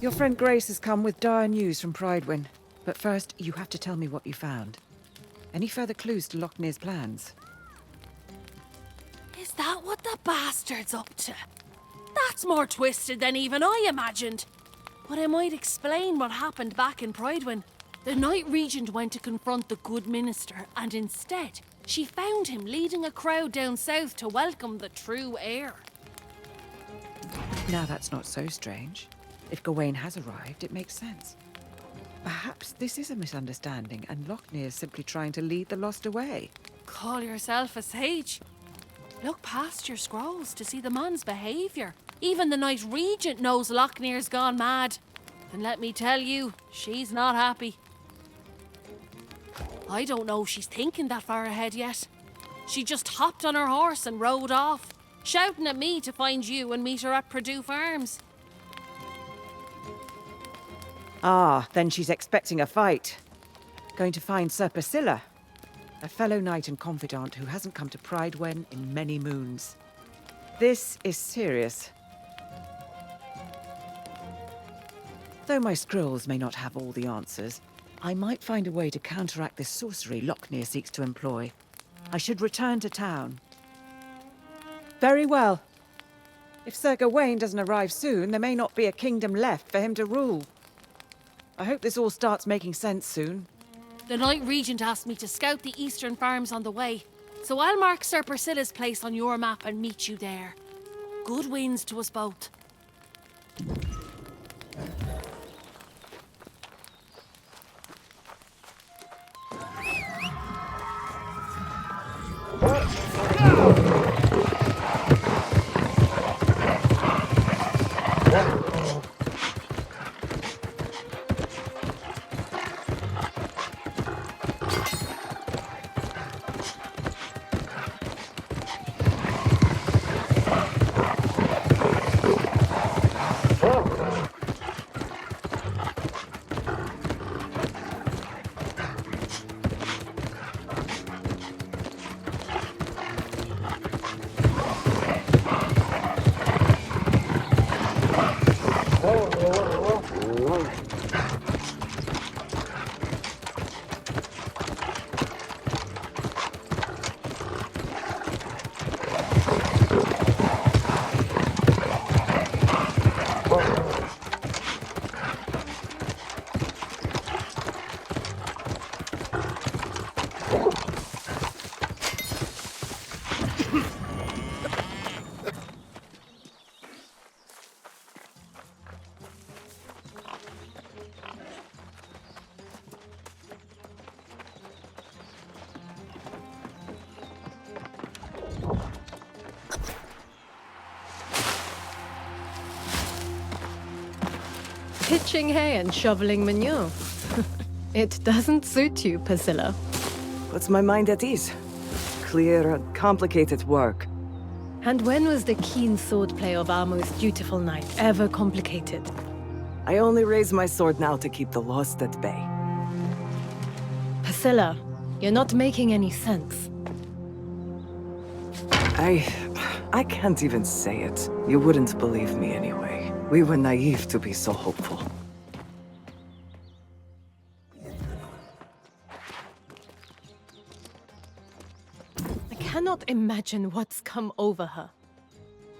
Your friend Grace has come with dire news from Prydwen. But first, you have to tell me what you found. Any further clues to Lochnir's plans? Is that what the bastard's up to? That's more twisted than even I imagined. But I might explain what happened back in Prydwen. The Knight-Regent went to confront the good minister, and instead, she found him leading a crowd down south to welcome the true heir. Now that's not so strange. If Gawain has arrived, it makes sense. Perhaps this is a misunderstanding, and Lochnir is simply trying to lead the lost away. Call yourself a sage? Look past your scrolls to see the man's behaviour. Even the Knight-Regent knows Lochnir's gone mad. And let me tell you, she's not happy. I don't know if she's thinking that far ahead yet. She just hopped on her horse and rode off, shouting at me to find you and meet her at Purdue Farms. Ah, then she's expecting a fight. Going to find Sir Priscilla, a fellow knight and confidant who hasn't come to Prydwen in many moons. This is serious. Though my scrolls may not have all the answers, I might find a way to counteract this sorcery Lochnir seeks to employ. I should return to town. Very well. If Sir Gawain doesn't arrive soon, there may not be a kingdom left for him to rule. I hope this all starts making sense soon. The Knight-Regent asked me to scout the eastern farms on the way, so I'll mark Sir Priscilla's place on your map and meet you there. Good winds to us both. Pitching hay and shoveling manure. It doesn't suit you, Priscilla. Puts my mind at ease. Clear, complicated work. And when was the keen swordplay of our most dutiful knight ever complicated? I only raise my sword now to keep the lost at bay. Priscilla, you're not making any sense. I can't even say it. You wouldn't believe me anyway. We were naive to be so hopeful. I cannot imagine what's come over her.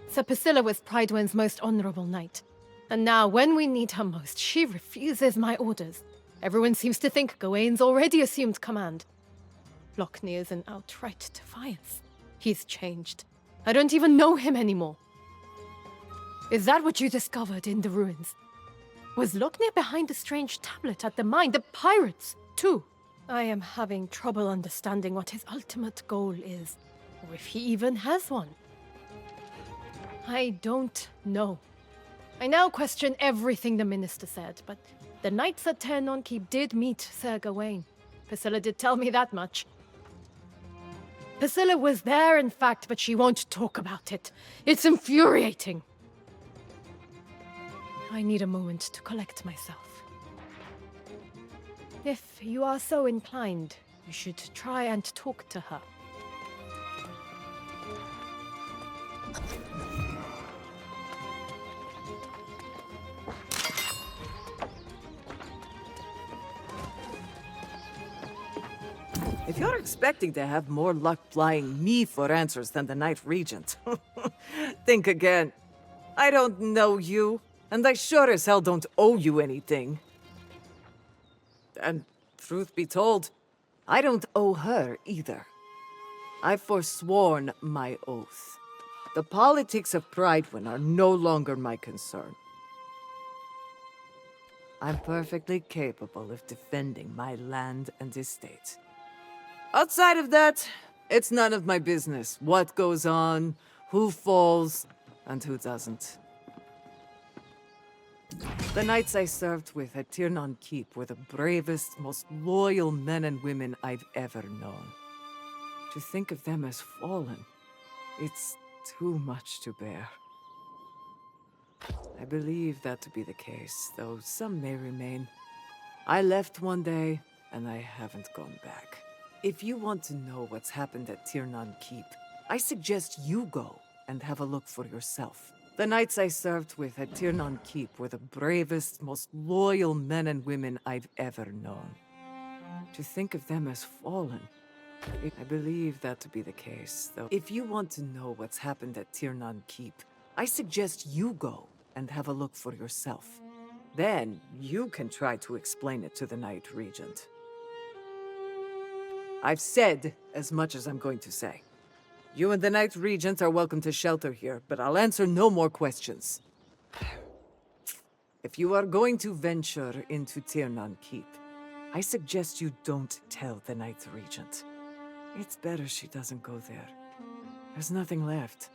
Sir Priscilla was Prydwen's most honorable knight. And now, when we need her most, she refuses my orders. Everyone seems to think Gawain's already assumed command. Lochnir's in outright defiance. He's changed. I don't even know him anymore. Is that what you discovered in the ruins? Was Lochnir behind the strange tablet at the mine? The pirates, too? I am having trouble understanding what his ultimate goal is, or if he even has one. I don't know. I now question everything the minister said, but the knights at Aeternum Keep did meet Sir Gawain. Priscilla did tell me that much. Priscilla was there, in fact, but she won't talk about it. It's infuriating. I need a moment to collect myself. If you are so inclined, you should try and talk to her. If you're expecting to have more luck flying me for answers than the Knight-Regent, think again. I don't know you, and I sure as hell don't owe you anything. And truth be told, I don't owe her either. I've forsworn my oath. The politics of Prydwen are no longer my concern. I'm perfectly capable of defending my land and estate. Outside of that, it's none of my business what goes on, who falls, and who doesn't. The knights I served with at Aeternum Keep were the bravest, most loyal men and women I've ever known. To think of them as fallen, it's too much to bear. I believe that to be the case, though some may remain. I left one day, and I haven't gone back. If you want to know what's happened at Aeternum Keep, I suggest you go and have a look for yourself. The knights I served with at Aeternum Keep were the bravest, most loyal men and women I've ever known. To think of them as fallen, I believe that to be the case, though. If you want to know what's happened at Aeternum Keep, I suggest you go and have a look for yourself. Then you can try to explain it to the Knight-Regent. I've said as much as I'm going to say. You and the Knight-Regent are welcome to shelter here, but I'll answer no more questions. If you are going to venture into Aeternum Keep, I suggest you don't tell the Knight-Regent. It's better she doesn't go there. There's nothing left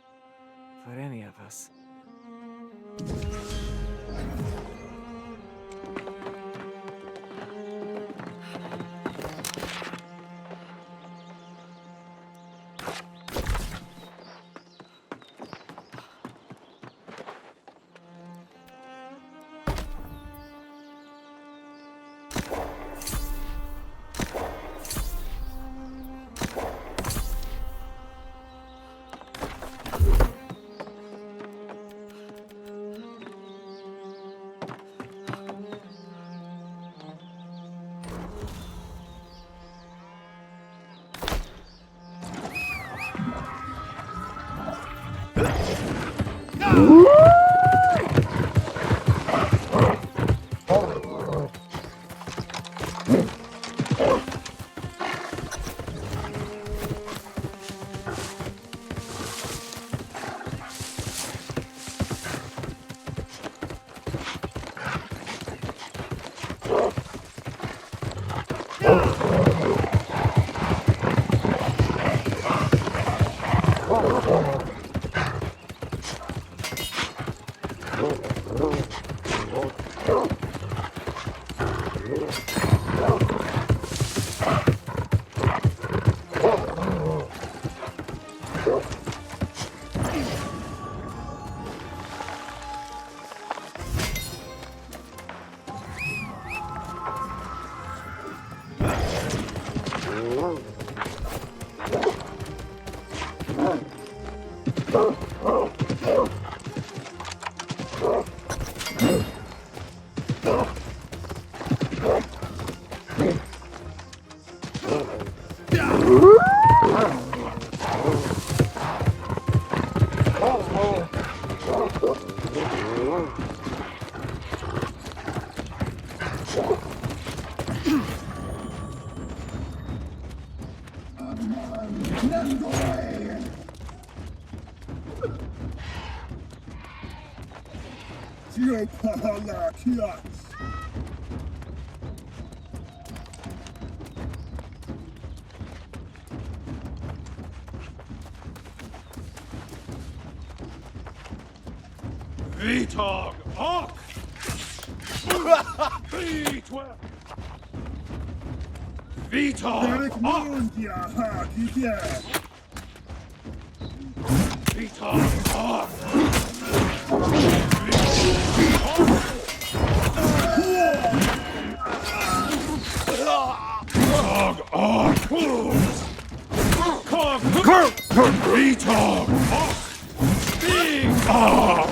for any of us. Vitog Hawk! Prydwen! Vitog Hawk! Vitog Hawk! Vitog Hawk! Vitog Hawk! Big Hawk!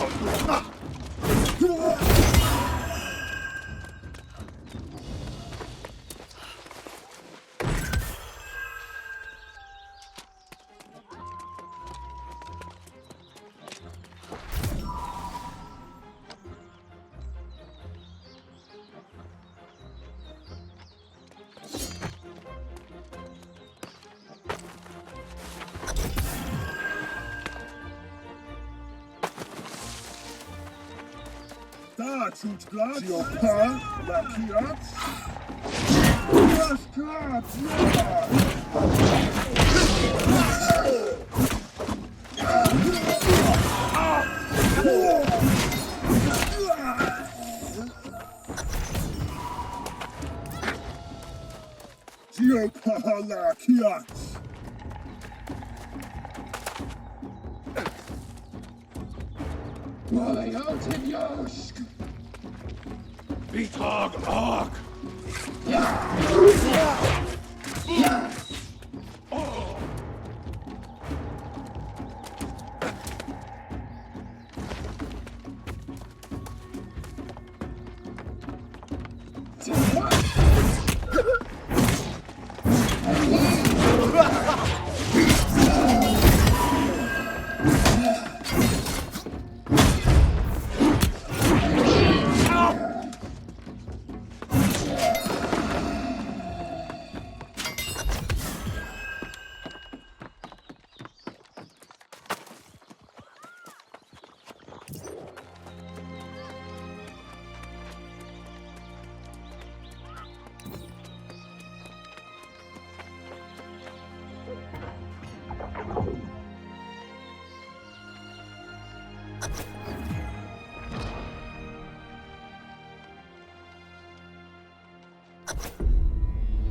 Bitog Ork!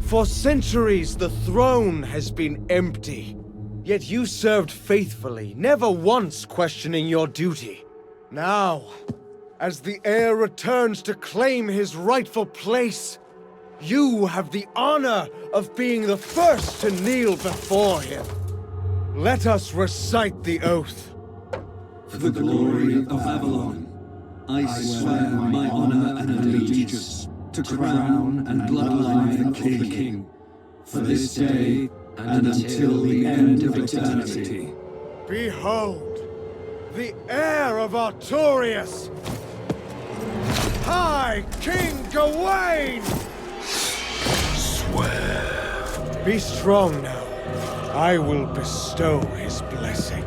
For centuries, the throne has been empty. Yet you served faithfully, never once questioning your duty. Now, as the heir returns to claim his rightful place, you have the honor of being the first to kneel before him. Let us recite the oath. For the glory of Avalon, I swear my honor and allegiance to crown and bloodline of the king, for this day and until the end of eternity. Behold, the heir of Artorias, High King Gawain! Swear. Be strong now. I will bestow his blessing.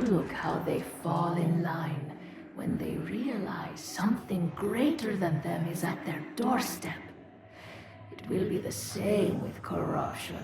Look how they fall in line when they realize something greater than them is at their doorstep. It will be the same with corruption.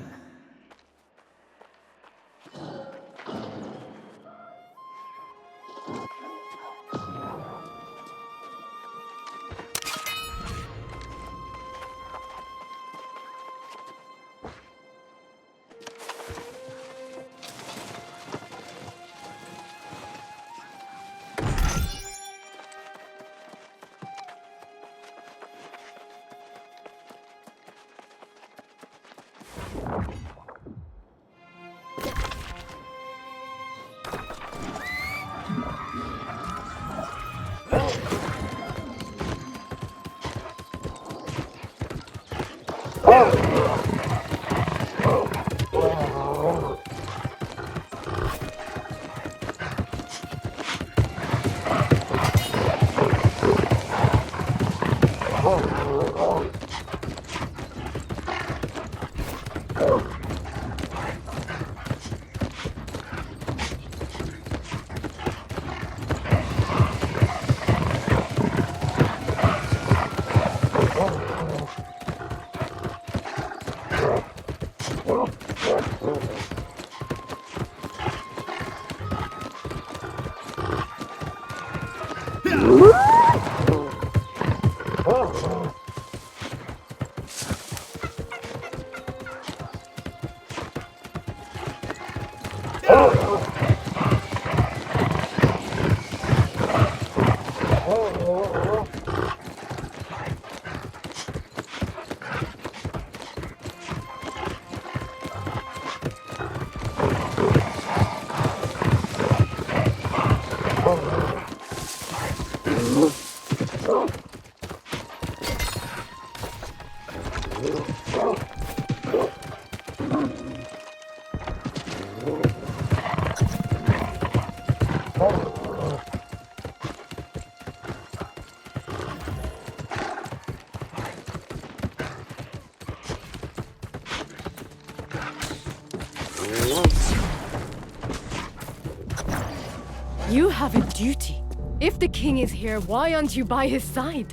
You have a duty. If the king is here, why aren't you by his side?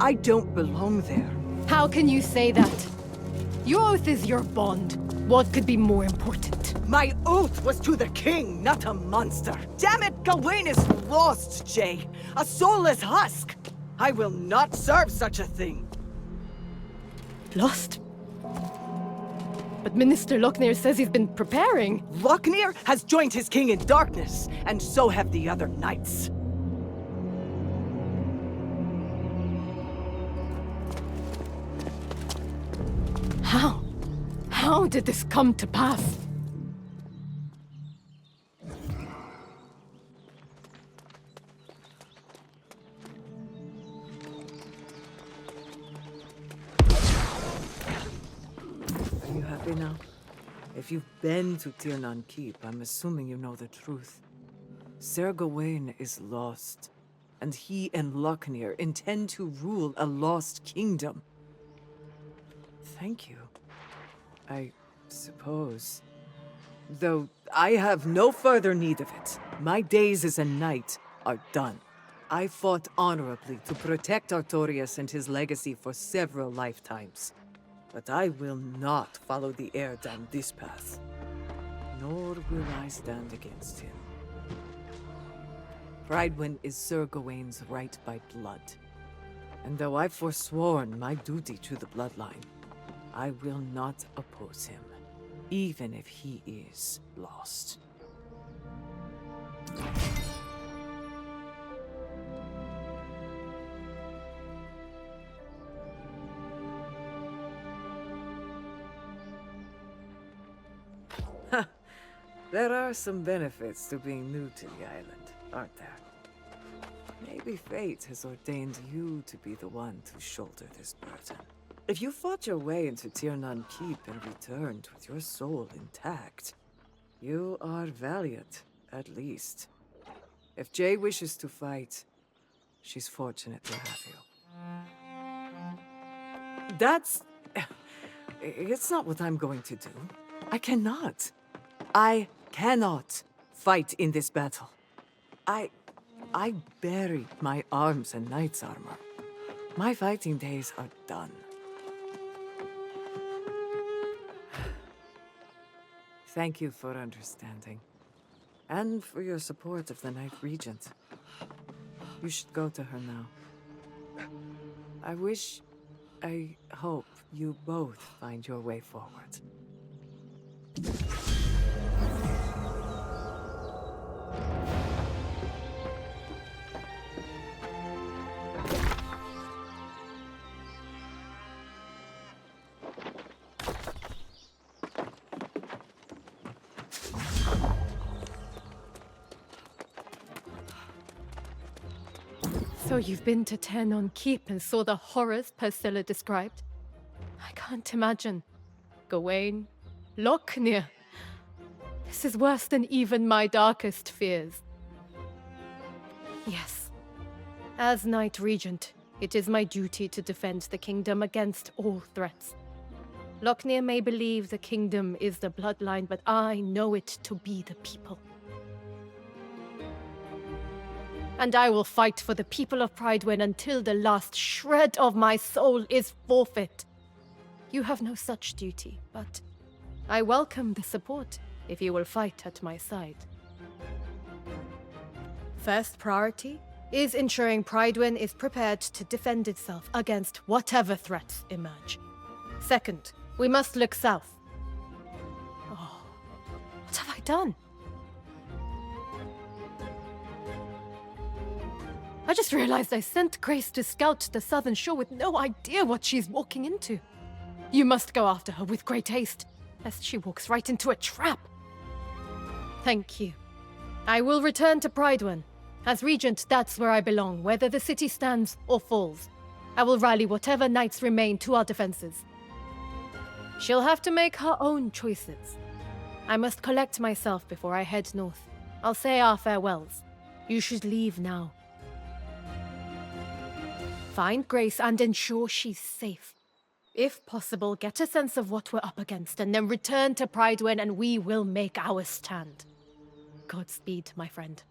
I don't belong there. How can you say that? Your oath is your bond. What could be more important? My oath was to the king, not a monster. Damn it, Gawain is lost, Jay. A soulless husk. I will not serve such a thing. Lost? But Minister Lochnir says he's been preparing. Lochnir has joined his king in darkness, and so have the other knights. How? How did this come to pass? Are you happy now? If you've been to Tirnan Keep, I'm assuming you know the truth. Sir Gawain is lost, and he and Lochnir intend to rule a lost kingdom. Thank you, I suppose. Though I have no further need of it. My days as a knight are done. I fought honorably to protect Artorias and his legacy for several lifetimes. But I will not follow the heir down this path. Nor will I stand against him. Prydwen is Sir Gawain's right by blood. And though I've forsworn my duty to the bloodline, I will not oppose him, even if he is lost. There are some benefits to being new to the island, aren't there? Maybe fate has ordained you to be the one to shoulder this burden. If you fought your way into Tirnan Keep and returned with your soul intact, you are valiant, at least. If Jay wishes to fight, she's fortunate to have you. It's not what I'm going to do. I cannot fight in this battle. I buried my arms in knight's armor. My fighting days are done. Thank you for understanding. And for your support of the Knight-Regent. You should go to her now. I hope you both find your way forward. So you've been to Tirnan Keep and saw the horrors Priscilla described? I can't imagine. Gawain, Lochnir. This is worse than even my darkest fears. Yes. As Knight-Regent, it is my duty to defend the kingdom against all threats. Lochnir may believe the kingdom is the bloodline, but I know it to be the people. And I will fight for the people of Prydwen until the last shred of my soul is forfeit. You have no such duty, but I welcome the support if you will fight at my side. First priority is ensuring Prydwen is prepared to defend itself against whatever threats emerge. Second, we must look south. Oh, what have I done? I just realized I sent Grace to scout the southern shore with no idea what she's walking into. You must go after her with great haste, lest she walks right into a trap. Thank you. I will return to Prydwen. As Regent, that's where I belong, whether the city stands or falls. I will rally whatever knights remain to our defenses. She'll have to make her own choices. I must collect myself before I head north. I'll say our farewells. You should leave now. Find Grace and ensure she's safe. If possible, get a sense of what we're up against and then return to Prydwen and we will make our stand. Godspeed, my friend.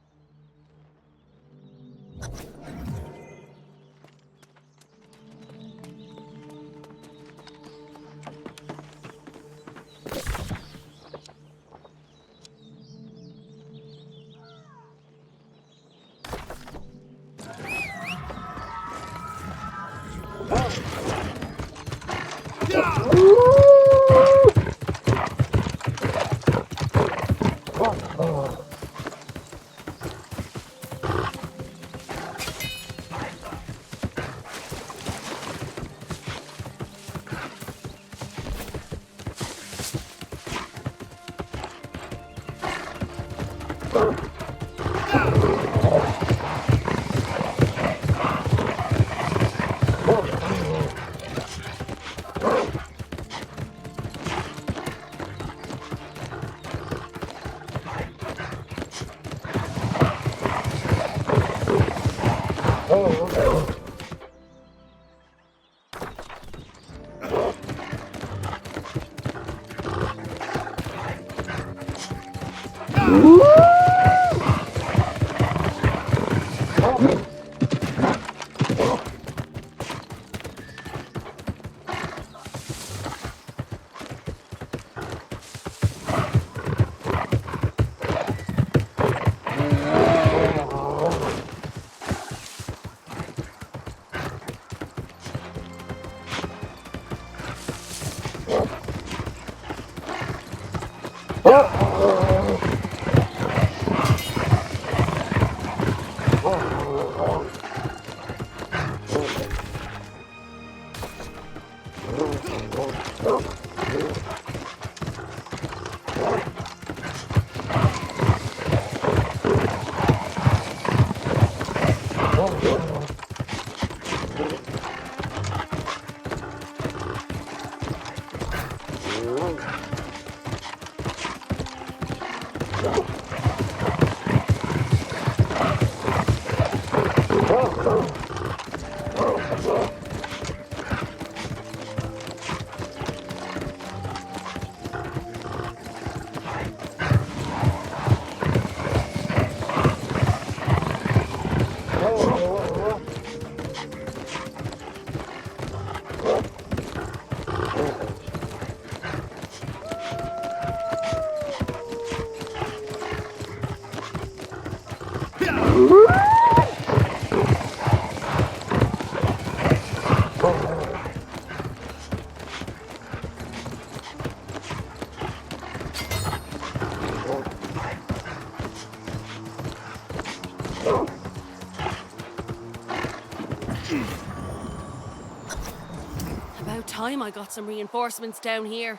About time I got some reinforcements down here.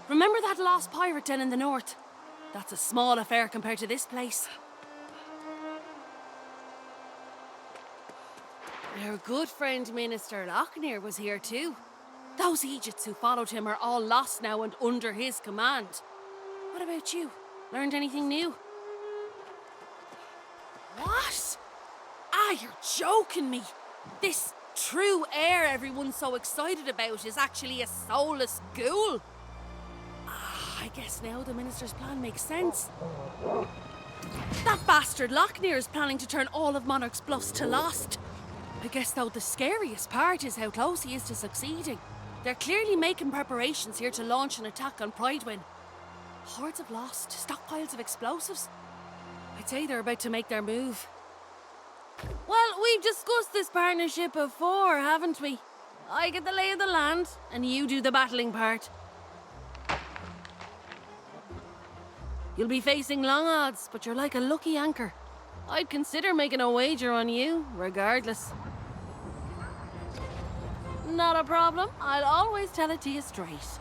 Remember that lost pirate den in the north? That's a small affair compared to this place. Our good friend Minister Lochnir was here too. Those Egypts who followed him are all lost now and under his command. What about you? Learned anything new? What? Ah, you're joking me. This true heir everyone's so excited about is actually a soulless ghoul. I guess now the minister's plan makes sense. That bastard Lochnir is planning to turn all of Monarch's bluffs to lost. I guess though the scariest part is how close he is to succeeding. They're clearly making preparations here to launch an attack on Prydwen. Hordes of lost, stockpiles of explosives. I'd say they're about to make their move. Well, we've discussed this partnership before, haven't we? I get the lay of the land, and you do the battling part. You'll be facing long odds, but you're like a lucky anchor. I'd consider making a wager on you, regardless. Not a problem. I'll always tell it to you straight.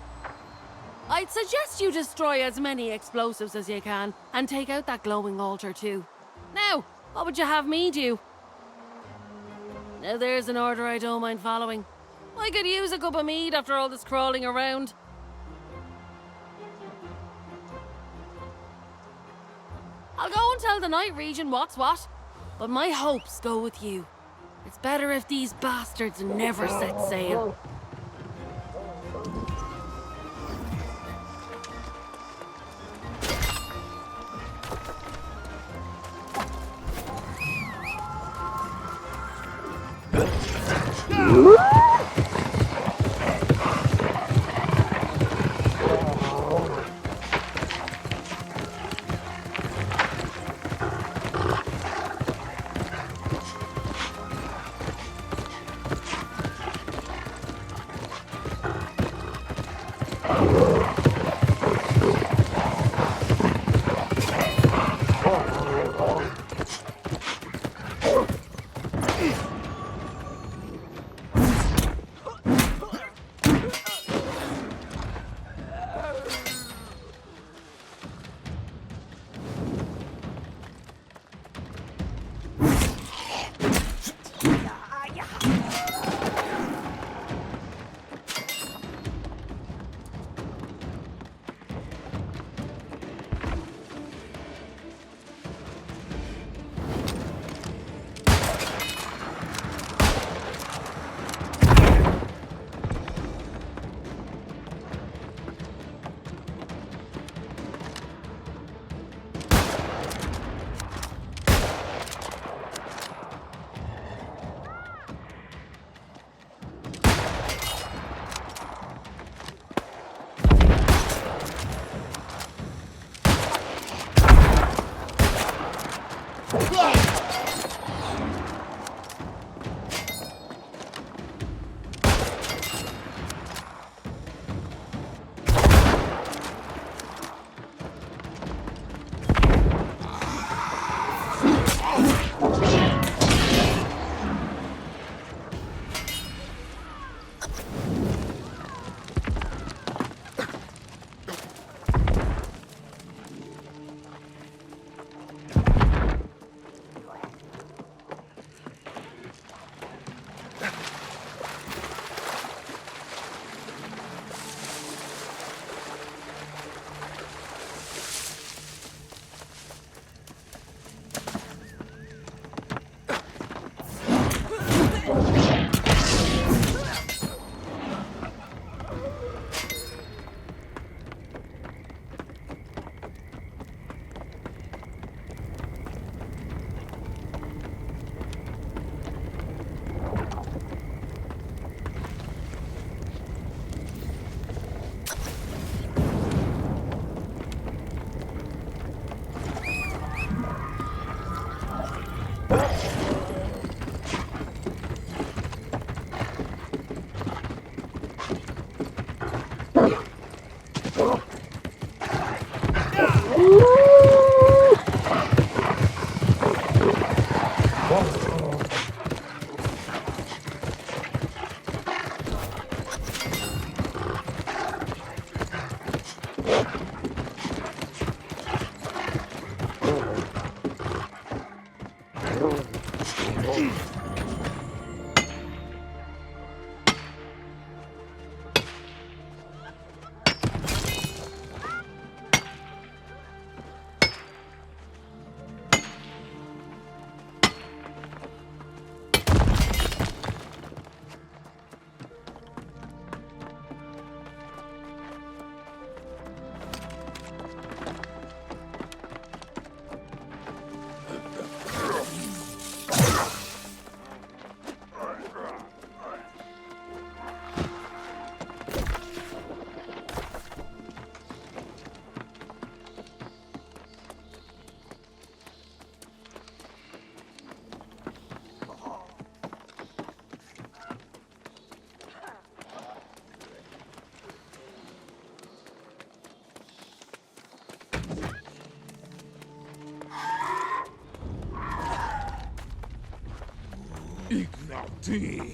I'd suggest you destroy as many explosives as you can, and take out that glowing altar too. Now, what would you have me do? Now there's an order I don't mind following. I could use a cup of mead after all this crawling around. I'll go and tell the Knight-Regent what's what, but my hopes go with you. It's better if these bastards never set sail. Ignati!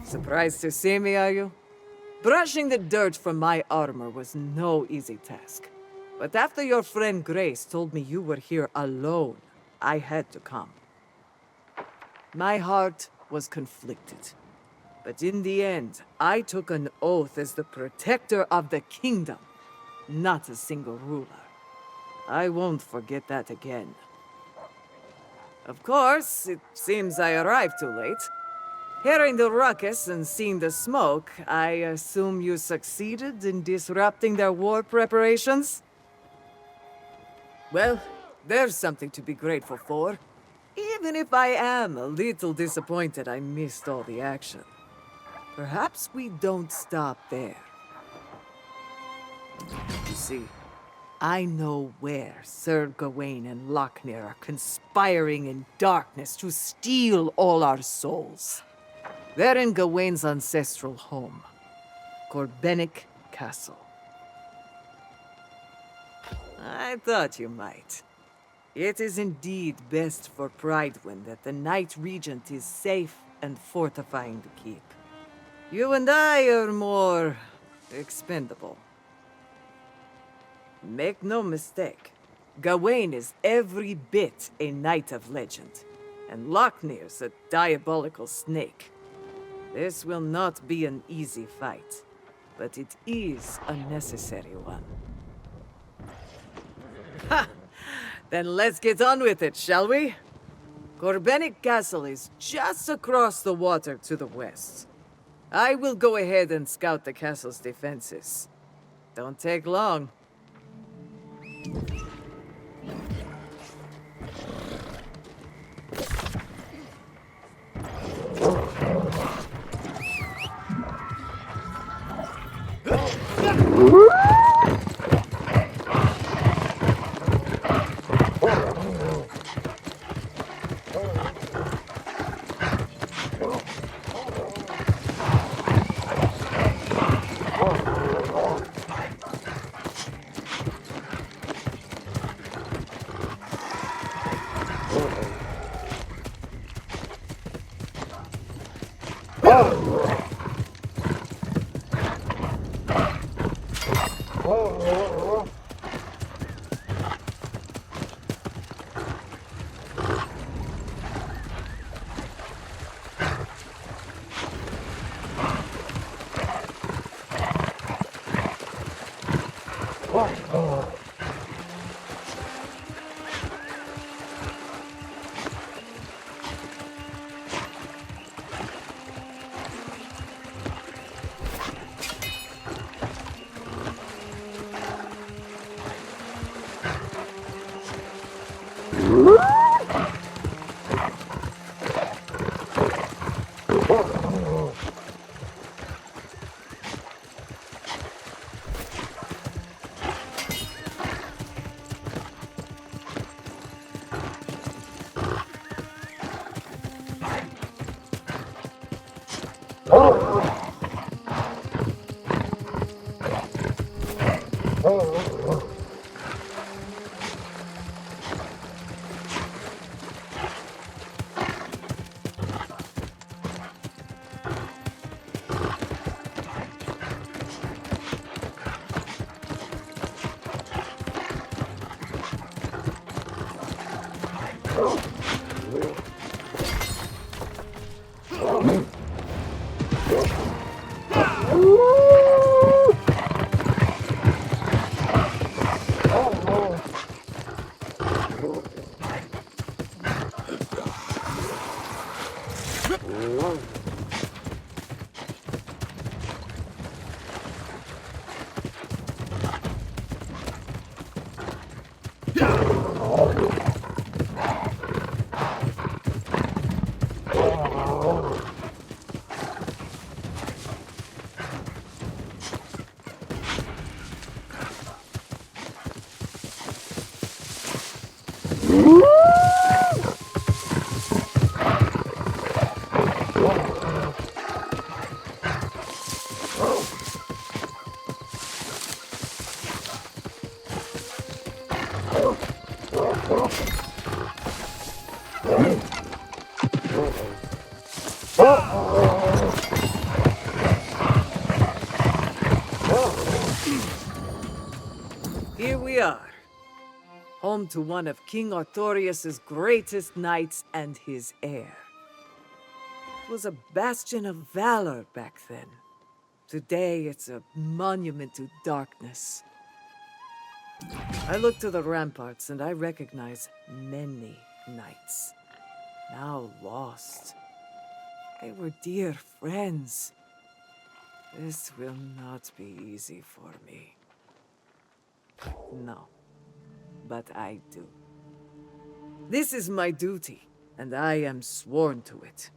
Surprised to see me, are you? Brushing the dirt from my armor was no easy task. But after your friend Grace told me you were here alone, I had to come. My heart was conflicted. But in the end, I took an oath as the protector of the kingdom, not a single ruler. I won't forget that again. Of course, it seems I arrived too late. Hearing the ruckus and seeing the smoke, I assume you succeeded in disrupting their war preparations? Well, there's something to be grateful for. Even if I am a little disappointed I missed all the action. Perhaps we don't stop there. You see, I know where Sir Gawain and Lochnir are conspiring in darkness to steal all our souls. They're in Gawain's ancestral home, Corbenic Castle. I thought you might. It is indeed best for Prydwen that the Knight-Regent is safe and fortifying the keep. You and I are more expendable. Make no mistake, Gawain is every bit a knight of legend, and Lochnir's a diabolical snake. This will not be an easy fight, but it is a necessary one. Ha! Then let's get on with it, shall we? Corbenic Castle is just across the water to the west. I will go ahead and scout the castle's defenses. Don't take long. Here we are, home to one of King Artorius' greatest knights and his heir. It was a bastion of valor back then. Today, it's a monument to darkness. I look to the ramparts and I recognize many knights, now lost. They were dear friends. This will not be easy for me. No, but I do. This is my duty, and I am sworn to it.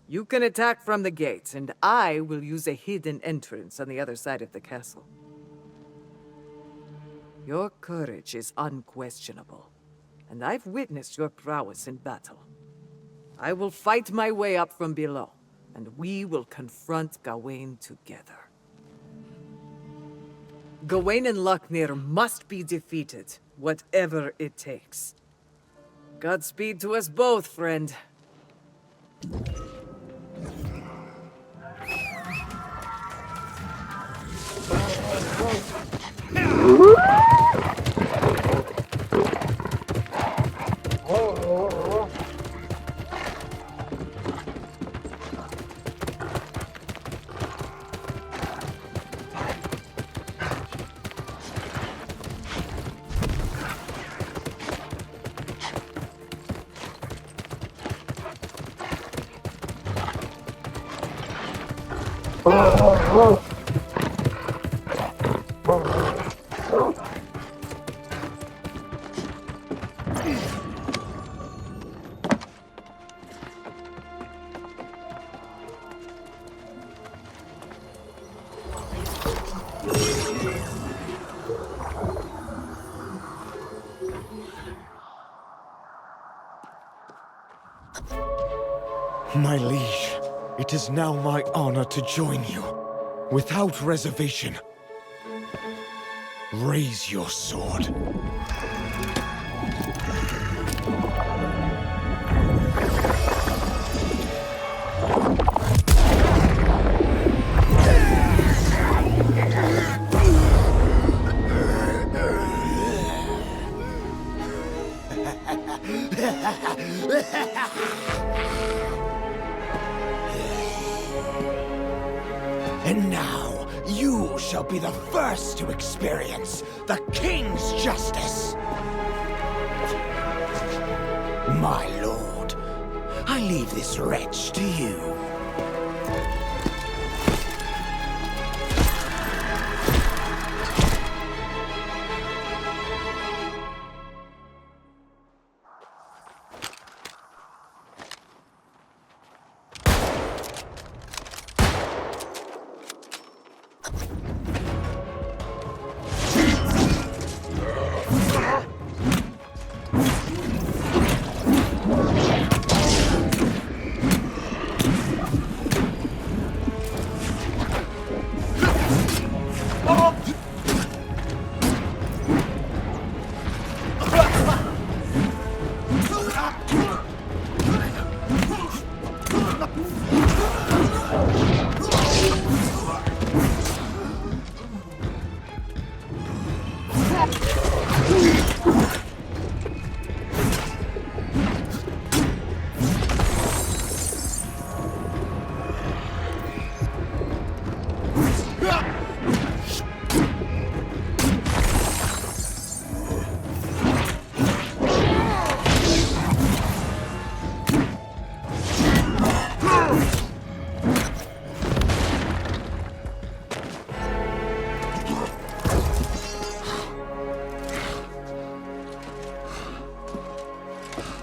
You can attack from the gates, and I will use a hidden entrance on the other side of the castle. Your courage is unquestionable, and I've witnessed your prowess in battle. I will fight my way up from below, and we will confront Gawain together. Gawain and Lochnir must be defeated, whatever it takes. Godspeed to us both, friend. My liege, it is now my honor to join you. Without reservation. Raise your sword. And now, You shall be the first to experience the King's justice. My lord, I leave this wretch to you.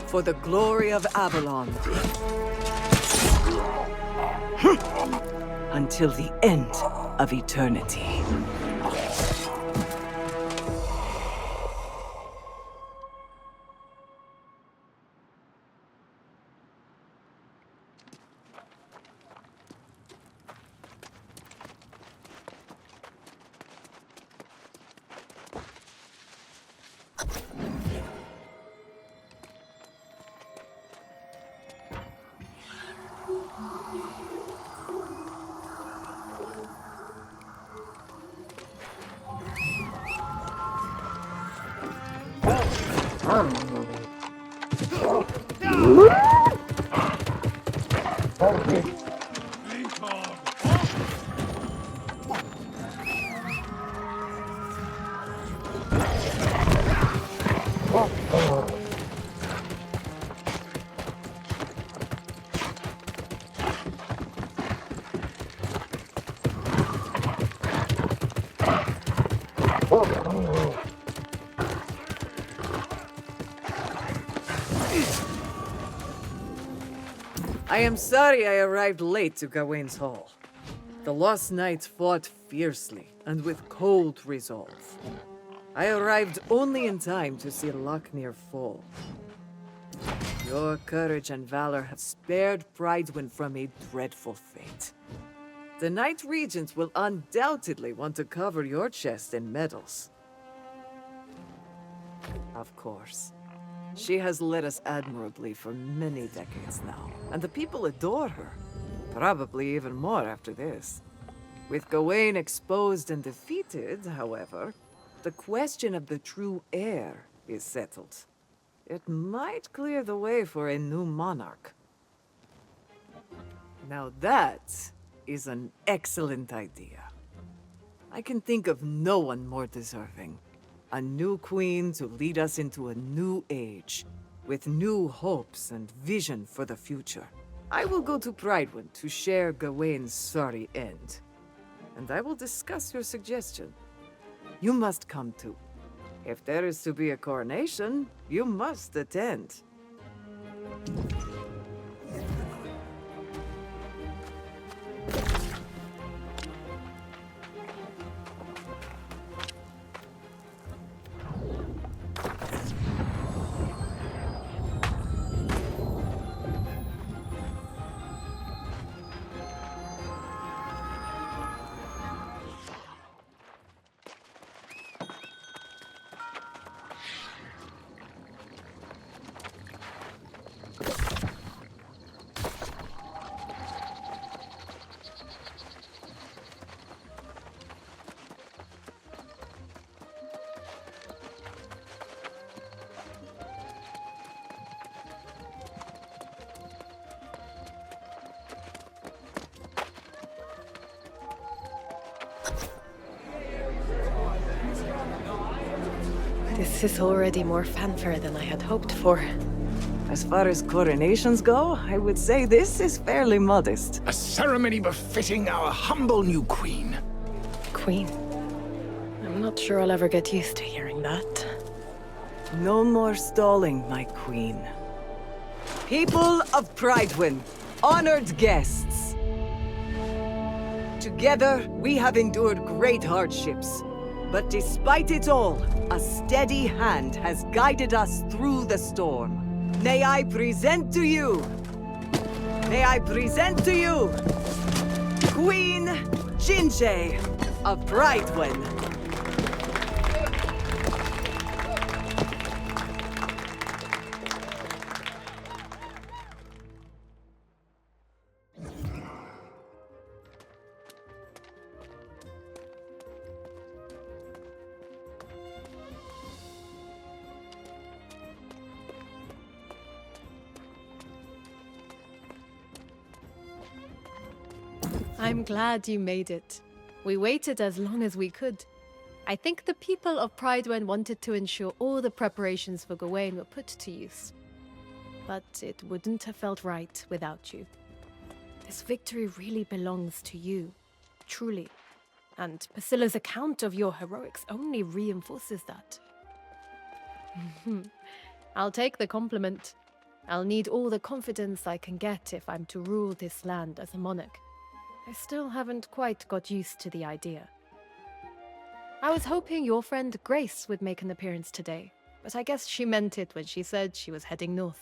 For the glory of Avalon. Until the end of eternity. I am sorry I arrived late to Gawain's Hall. The Lost Knights fought fiercely and with cold resolve. I arrived only in time to see Lochnir fall. Your courage and valor have spared Prydwen from a dreadful fate. The Knight-Regent will undoubtedly want to cover your chest in medals. Of course. She has led us admirably for many decades now, and the people adore her. Probably even more after this. With Gawain exposed and defeated, however, the question of the true heir is settled. It might clear the way for a new monarch. Now that is an excellent idea. I can think of no one more deserving. A new queen to lead us into a new age, with new hopes and vision for the future. I will go to Prydwen to share Gawain's sorry end. And I will discuss your suggestion. You must come too. If there is to be a coronation, you must attend. This is already more fanfare than I had hoped for. As far as coronations go, I would say this is fairly modest. A ceremony befitting our humble new queen. Queen? I'm not sure I'll ever get used to hearing that. No more stalling, my queen. People of Prydwen, honored guests. Together, we have endured great hardships. But despite it all, a steady hand has guided us through the storm. May I present to you... Queen Jinjay of Prydwen. I'm glad you made it. We waited as long as we could. I think the people of Prydwen wanted to ensure all the preparations for Gawain were put to use. But it wouldn't have felt right without you. This victory really belongs to you, truly. And Priscilla's account of your heroics only reinforces that. I'll take the compliment. I'll need all the confidence I can get if I'm to rule this land as a monarch. I still haven't quite got used to the idea. I was hoping your friend Grace would make an appearance today, but I guess she meant it when she said she was heading north.